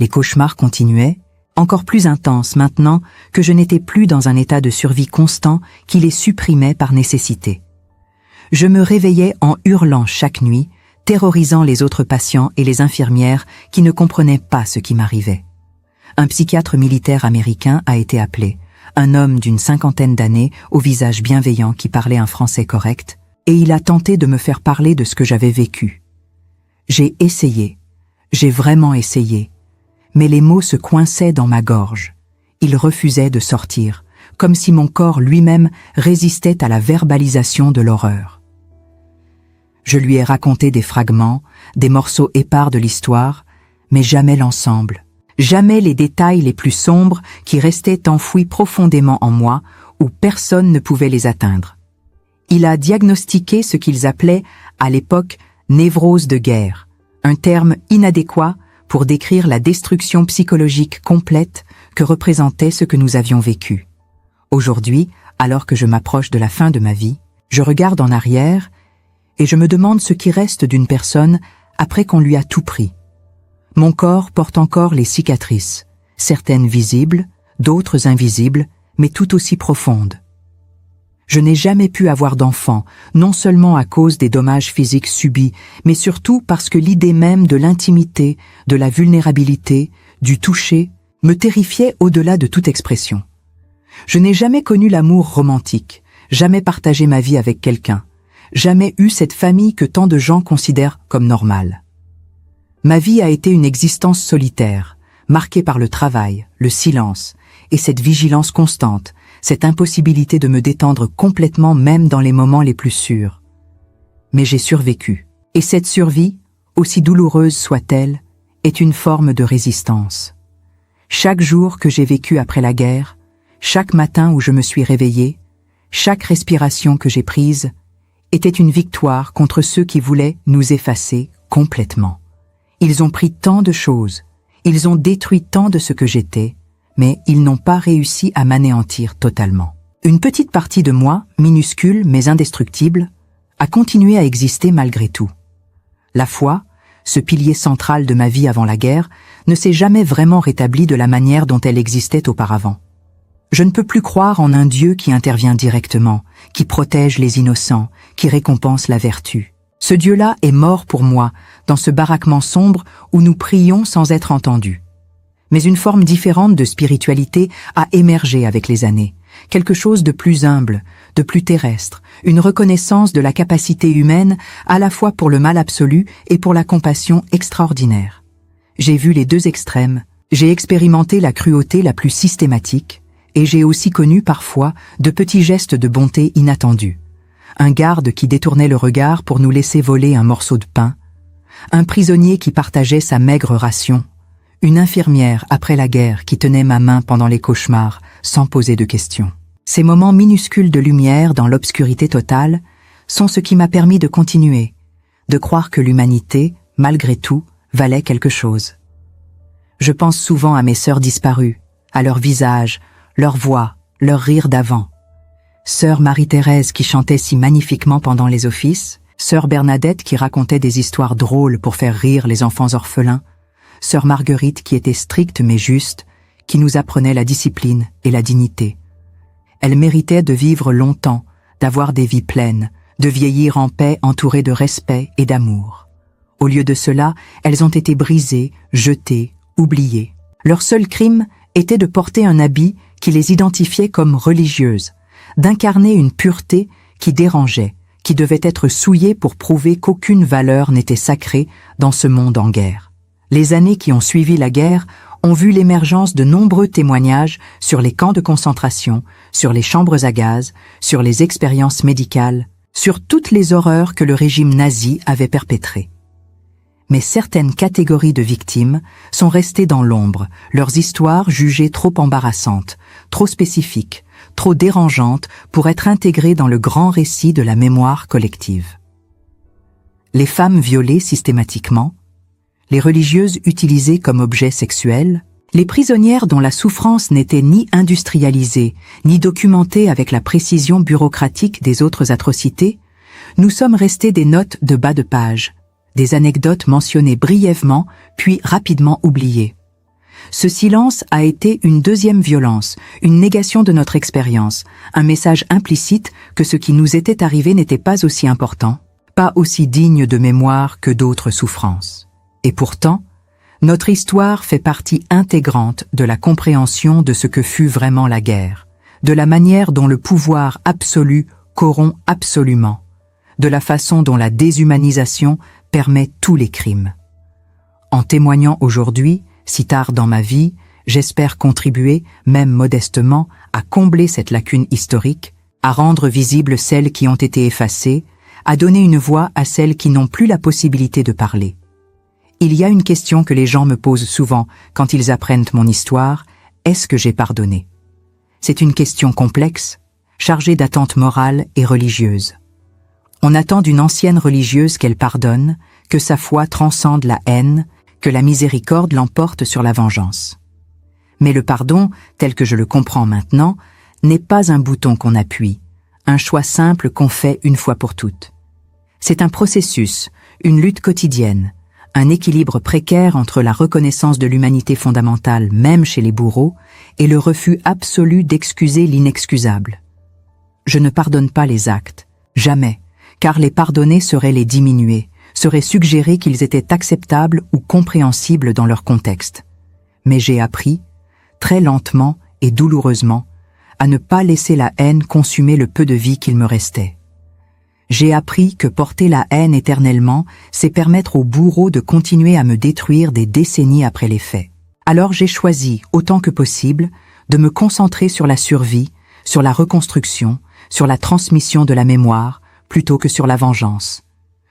Les cauchemars continuaient, encore plus intenses maintenant que je n'étais plus dans un état de survie constant qui les supprimait par nécessité. Je me réveillais en hurlant chaque nuit, terrorisant les autres patients et les infirmières qui ne comprenaient pas ce qui m'arrivait. Un psychiatre militaire américain a été appelé, un homme d'une 50aine d'années au visage bienveillant qui parlait un français correct, et il a tenté de me faire parler de ce que j'avais vécu. J'ai essayé, j'ai vraiment essayé, mais les mots se coinçaient dans ma gorge. Ils refusaient de sortir, comme si mon corps lui-même résistait à la verbalisation de l'horreur. Je lui ai raconté des fragments, des morceaux épars de l'histoire, mais jamais l'ensemble, jamais les détails les plus sombres qui restaient enfouis profondément en moi, où personne ne pouvait les atteindre. Il a diagnostiqué ce qu'ils appelaient, à l'époque, névrose de guerre, un terme inadéquat pour décrire la destruction psychologique complète que représentait ce que nous avions vécu. Aujourd'hui, alors que je m'approche de la fin de ma vie, je regarde en arrière et je me demande ce qui reste d'une personne après qu'on lui a tout pris. Mon corps porte encore les cicatrices, certaines visibles, d'autres invisibles, mais tout aussi profondes. Je n'ai jamais pu avoir d'enfant, non seulement à cause des dommages physiques subis, mais surtout parce que l'idée même de l'intimité, de la vulnérabilité, du toucher, me terrifiait au-delà de toute expression. Je n'ai jamais connu l'amour romantique, jamais partagé ma vie avec quelqu'un, jamais eu cette famille que tant de gens considèrent comme normale. Ma vie a été une existence solitaire, marquée par le travail, le silence, et cette vigilance constante, cette impossibilité de me détendre complètement même dans les moments les plus sûrs. Mais j'ai survécu, et cette survie, aussi douloureuse soit-elle, est une forme de résistance. Chaque jour que j'ai vécu après la guerre, chaque matin où je me suis réveillée, chaque respiration que j'ai prise, était une victoire contre ceux qui voulaient nous effacer complètement. Ils ont pris tant de choses, ils ont détruit tant de ce que j'étais, mais ils n'ont pas réussi à m'anéantir totalement. Une petite partie de moi, minuscule mais indestructible, a continué à exister malgré tout. La foi, ce pilier central de ma vie avant la guerre, ne s'est jamais vraiment rétablie de la manière dont elle existait auparavant. Je ne peux plus croire en un Dieu qui intervient directement, qui protège les innocents, qui récompense la vertu. Ce Dieu-là est mort pour moi, dans ce baraquement sombre où nous prions sans être entendus. Mais une forme différente de spiritualité a émergé avec les années, quelque chose de plus humble, de plus terrestre, une reconnaissance de la capacité humaine à la fois pour le mal absolu et pour la compassion extraordinaire. J'ai vu les deux extrêmes, j'ai expérimenté la cruauté la plus systématique, et j'ai aussi connu parfois de petits gestes de bonté inattendus. Un garde qui détournait le regard pour nous laisser voler un morceau de pain, un prisonnier qui partageait sa maigre ration, une infirmière après la guerre qui tenait ma main pendant les cauchemars sans poser de questions. Ces moments minuscules de lumière dans l'obscurité totale sont ce qui m'a permis de continuer, de croire que l'humanité, malgré tout, valait quelque chose. Je pense souvent à mes sœurs disparues, à leurs visages, leurs voix, leurs rires d'avant. Sœur Marie-Thérèse qui chantait si magnifiquement pendant les offices, Sœur Bernadette qui racontait des histoires drôles pour faire rire les enfants orphelins, Sœur Marguerite qui était stricte mais juste, qui nous apprenait la discipline et la dignité. Elles méritaient de vivre longtemps, d'avoir des vies pleines, de vieillir en paix entourées de respect et d'amour. Au lieu de cela, elles ont été brisées, jetées, oubliées. Leur seul crime était de porter un habit qui les identifiait comme religieuses, d'incarner une pureté qui dérangeait, qui devait être souillée pour prouver qu'aucune valeur n'était sacrée dans ce monde en guerre. Les années qui ont suivi la guerre ont vu l'émergence de nombreux témoignages sur les camps de concentration, sur les chambres à gaz, sur les expériences médicales, sur toutes les horreurs que le régime nazi avait perpétrées. Mais certaines catégories de victimes sont restées dans l'ombre, leurs histoires jugées trop embarrassantes, trop spécifiques, trop dérangeantes pour être intégrées dans le grand récit de la mémoire collective. Les femmes violées systématiquement, les religieuses utilisées comme objets sexuels, les prisonnières dont la souffrance n'était ni industrialisée, ni documentée avec la précision bureaucratique des autres atrocités, nous sommes restés des notes de bas de page, des anecdotes mentionnées brièvement, puis rapidement oubliées. Ce silence a été une deuxième violence, une négation de notre expérience, un message implicite que ce qui nous était arrivé n'était pas aussi important, pas aussi digne de mémoire que d'autres souffrances. Et pourtant, notre histoire fait partie intégrante de la compréhension de ce que fut vraiment la guerre, de la manière dont le pouvoir absolu corrompt absolument, de la façon dont la déshumanisation permet tous les crimes. En témoignant aujourd'hui, si tard dans ma vie, j'espère contribuer, même modestement, à combler cette lacune historique, à rendre visibles celles qui ont été effacées, à donner une voix à celles qui n'ont plus la possibilité de parler. Il y a une question que les gens me posent souvent quand ils apprennent mon histoire, est-ce que j'ai pardonné? C'est une question complexe, chargée d'attentes morales et religieuses. On attend d'une ancienne religieuse qu'elle pardonne, que sa foi transcende la haine, que la miséricorde l'emporte sur la vengeance. Mais le pardon, tel que je le comprends maintenant, n'est pas un bouton qu'on appuie, un choix simple qu'on fait une fois pour toutes. C'est un processus, une lutte quotidienne, un équilibre précaire entre la reconnaissance de l'humanité fondamentale même chez les bourreaux et le refus absolu d'excuser l'inexcusable. Je ne pardonne pas les actes, jamais, car les pardonner serait les diminuer, serait suggérer qu'ils étaient acceptables ou compréhensibles dans leur contexte. Mais j'ai appris, très lentement et douloureusement, à ne pas laisser la haine consumer le peu de vie qu'il me restait. J'ai appris que porter la haine éternellement, c'est permettre aux bourreaux de continuer à me détruire des décennies après les faits. Alors j'ai choisi, autant que possible, de me concentrer sur la survie, sur la reconstruction, sur la transmission de la mémoire, plutôt que sur la vengeance.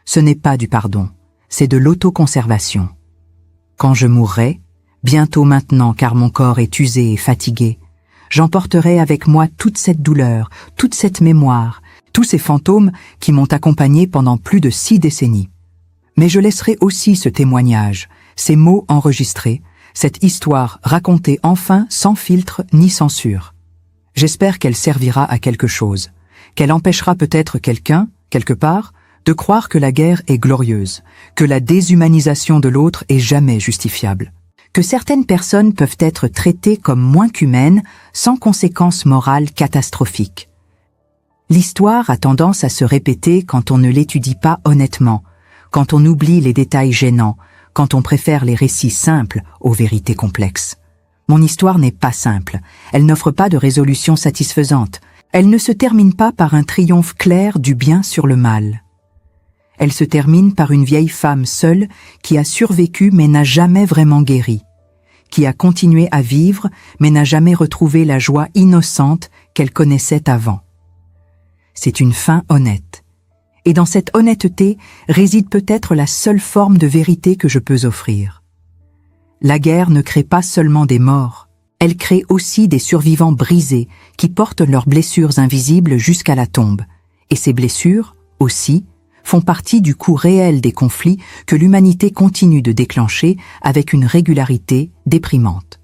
Ce n'est pas du pardon, c'est de l'autoconservation. Quand je mourrai, bientôt maintenant car mon corps est usé et fatigué, j'emporterai avec moi toute cette douleur, toute cette mémoire, tous ces fantômes qui m'ont accompagné pendant plus de 6 décennies. Mais je laisserai aussi ce témoignage, ces mots enregistrés, cette histoire racontée enfin sans filtre ni censure. J'espère qu'elle servira à quelque chose, qu'elle empêchera peut-être quelqu'un, quelque part, de croire que la guerre est glorieuse, que la déshumanisation de l'autre est jamais justifiable, que certaines personnes peuvent être traitées comme moins qu'humaines sans conséquences morales catastrophiques. L'histoire a tendance à se répéter quand on ne l'étudie pas honnêtement, quand on oublie les détails gênants, quand on préfère les récits simples aux vérités complexes. Mon histoire n'est pas simple, elle n'offre pas de résolution satisfaisante, elle ne se termine pas par un triomphe clair du bien sur le mal. Elle se termine par une vieille femme seule qui a survécu mais n'a jamais vraiment guéri, qui a continué à vivre mais n'a jamais retrouvé la joie innocente qu'elle connaissait avant. C'est une fin honnête. Et dans cette honnêteté réside peut-être la seule forme de vérité que je peux offrir. La guerre ne crée pas seulement des morts, elle crée aussi des survivants brisés qui portent leurs blessures invisibles jusqu'à la tombe. Et ces blessures, aussi, font partie du coût réel des conflits que l'humanité continue de déclencher avec une régularité déprimante.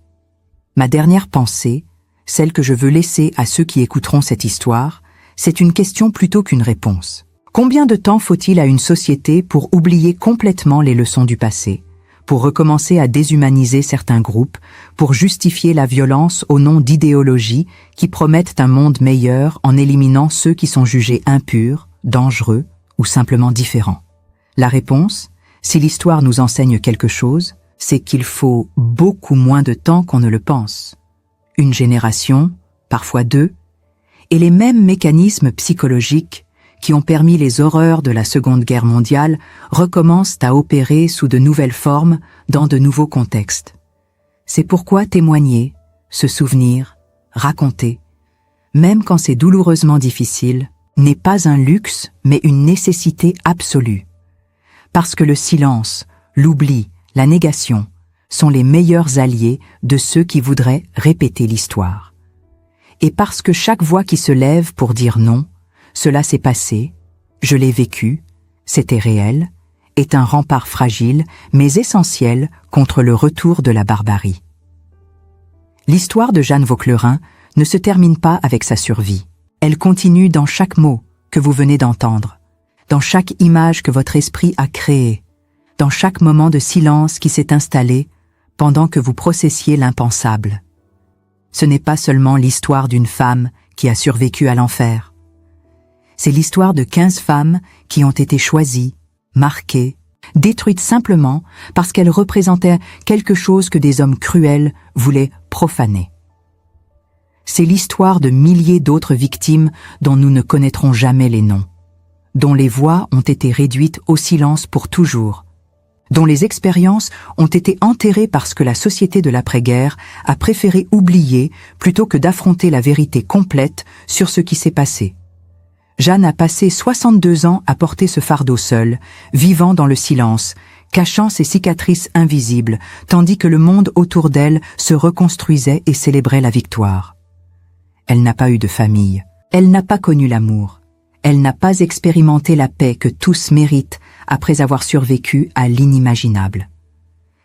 Ma dernière pensée, celle que je veux laisser à ceux qui écouteront cette histoire, c'est une question plutôt qu'une réponse. Combien de temps faut-il à une société pour oublier complètement les leçons du passé, pour recommencer à déshumaniser certains groupes, pour justifier la violence au nom d'idéologies qui promettent un monde meilleur en éliminant ceux qui sont jugés impurs, dangereux ou simplement différents? La réponse, si l'histoire nous enseigne quelque chose, c'est qu'il faut beaucoup moins de temps qu'on ne le pense. Une génération, parfois deux, et les mêmes mécanismes psychologiques qui ont permis les horreurs de la Seconde Guerre mondiale recommencent à opérer sous de nouvelles formes dans de nouveaux contextes. C'est pourquoi témoigner, se souvenir, raconter, même quand c'est douloureusement difficile, n'est pas un luxe mais une nécessité absolue. Parce que le silence, l'oubli, la négation sont les meilleurs alliés de ceux qui voudraient répéter l'histoire. Et parce que chaque voix qui se lève pour dire non, cela s'est passé, je l'ai vécu, c'était réel, est un rempart fragile mais essentiel contre le retour de la barbarie. L'histoire de Jeanne Vauclerain ne se termine pas avec sa survie. Elle continue dans chaque mot que vous venez d'entendre, dans chaque image que votre esprit a créée, dans chaque moment de silence qui s'est installé pendant que vous processiez l'impensable. Ce n'est pas seulement l'histoire d'une femme qui a survécu à l'enfer. C'est l'histoire de 15 femmes qui ont été choisies, marquées, détruites simplement parce qu'elles représentaient quelque chose que des hommes cruels voulaient profaner. C'est l'histoire de milliers d'autres victimes dont nous ne connaîtrons jamais les noms, dont les voix ont été réduites au silence pour toujours, dont les expériences ont été enterrées parce que la société de l'après-guerre a préféré oublier plutôt que d'affronter la vérité complète sur ce qui s'est passé. Jeanne a passé 62 ans à porter ce fardeau seule, vivant dans le silence, cachant ses cicatrices invisibles, tandis que le monde autour d'elle se reconstruisait et célébrait la victoire. Elle n'a pas eu de famille, elle n'a pas connu l'amour, elle n'a pas expérimenté la paix que tous méritent après avoir survécu à l'inimaginable.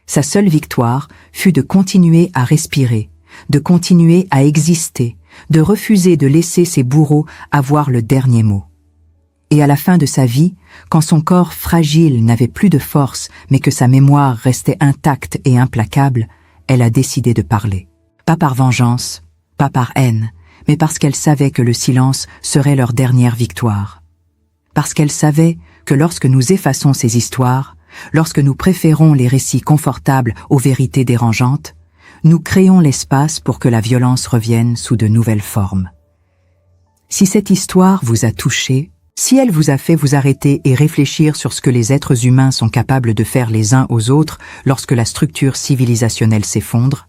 Sa seule victoire fut de continuer à respirer, de continuer à exister, de refuser de laisser ses bourreaux avoir le dernier mot. Et à la fin de sa vie, quand son corps fragile n'avait plus de force, mais que sa mémoire restait intacte et implacable, elle a décidé de parler. Pas par vengeance, pas par haine, mais parce qu'elle savait que le silence serait leur dernière victoire. Parce qu'elle savait que lorsque nous effaçons ces histoires, lorsque nous préférons les récits confortables aux vérités dérangeantes, nous créons l'espace pour que la violence revienne sous de nouvelles formes. Si cette histoire vous a touché, si elle vous a fait vous arrêter et réfléchir sur ce que les êtres humains sont capables de faire les uns aux autres lorsque la structure civilisationnelle s'effondre,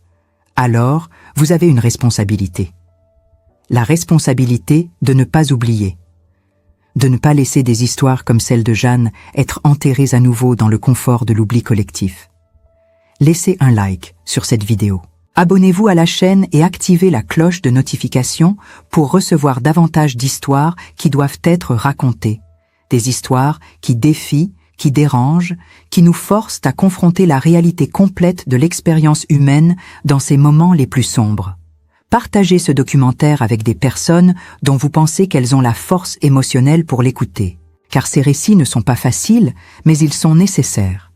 alors vous avez une responsabilité. La responsabilité de ne pas oublier, de ne pas laisser des histoires comme celle de Jeanne être enterrées à nouveau dans le confort de l'oubli collectif. Laissez un like sur cette vidéo. Abonnez-vous à la chaîne et activez la cloche de notification pour recevoir davantage d'histoires qui doivent être racontées. Des histoires qui défient, qui dérangent, qui nous forcent à confronter la réalité complète de l'expérience humaine dans ses moments les plus sombres. Partagez ce documentaire avec des personnes dont vous pensez qu'elles ont la force émotionnelle pour l'écouter, car ces récits ne sont pas faciles, mais ils sont nécessaires.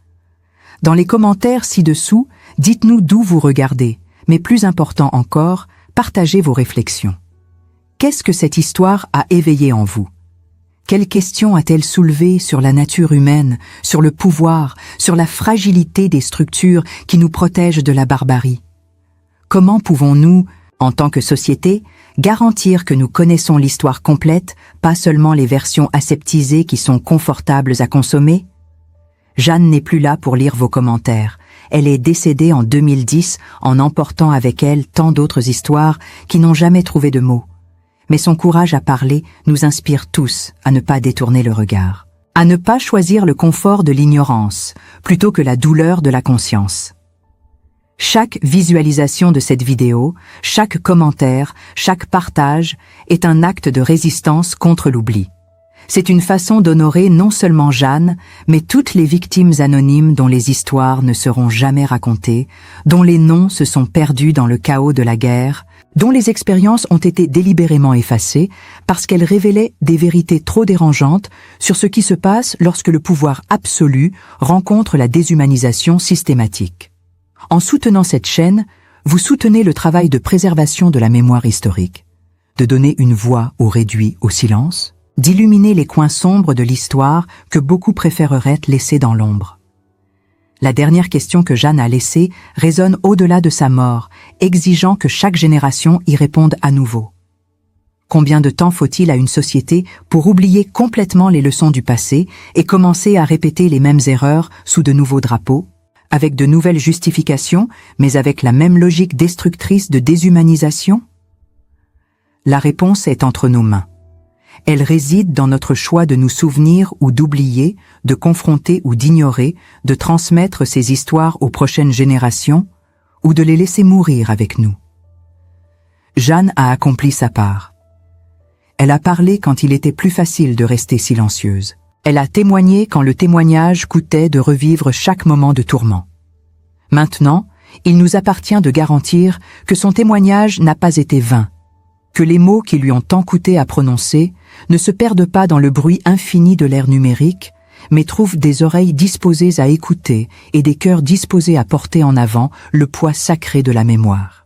Dans les commentaires ci-dessous, dites-nous d'où vous regardez, mais plus important encore, partagez vos réflexions. Qu'est-ce que cette histoire a éveillé en vous? Quelles questions a-t-elle soulevé sur la nature humaine, sur le pouvoir, sur la fragilité des structures qui nous protègent de la barbarie? Comment pouvons-nous, en tant que société, garantir que nous connaissons l'histoire complète, pas seulement les versions aseptisées qui sont confortables à consommer? Jeanne n'est plus là pour lire vos commentaires. Elle est décédée en 2010 en emportant avec elle tant d'autres histoires qui n'ont jamais trouvé de mots. Mais son courage à parler nous inspire tous à ne pas détourner le regard, à ne pas choisir le confort de l'ignorance plutôt que la douleur de la conscience. Chaque visualisation de cette vidéo, chaque commentaire, chaque partage est un acte de résistance contre l'oubli. C'est une façon d'honorer non seulement Jeanne, mais toutes les victimes anonymes dont les histoires ne seront jamais racontées, dont les noms se sont perdus dans le chaos de la guerre, dont les expériences ont été délibérément effacées parce qu'elles révélaient des vérités trop dérangeantes sur ce qui se passe lorsque le pouvoir absolu rencontre la déshumanisation systématique. En soutenant cette chaîne, vous soutenez le travail de préservation de la mémoire historique, de donner une voix aux réduits au silence, d'illuminer les coins sombres de l'histoire que beaucoup préféreraient laisser dans l'ombre. La dernière question que Jeanne a laissée résonne au-delà de sa mort, exigeant que chaque génération y réponde à nouveau. Combien de temps faut-il à une société pour oublier complètement les leçons du passé et commencer à répéter les mêmes erreurs sous de nouveaux drapeaux, avec de nouvelles justifications, mais avec la même logique destructrice de déshumanisation? La réponse est entre nos mains. Elle réside dans notre choix de nous souvenir ou d'oublier, de confronter ou d'ignorer, de transmettre ces histoires aux prochaines générations, ou de les laisser mourir avec nous. Jeanne a accompli sa part. Elle a parlé quand il était plus facile de rester silencieuse. Elle a témoigné quand le témoignage coûtait de revivre chaque moment de tourment. Maintenant, il nous appartient de garantir que son témoignage n'a pas été vain, que les mots qui lui ont tant coûté à prononcer ne se perdent pas dans le bruit infini de l'ère numérique, mais trouvent des oreilles disposées à écouter et des cœurs disposés à porter en avant le poids sacré de la mémoire.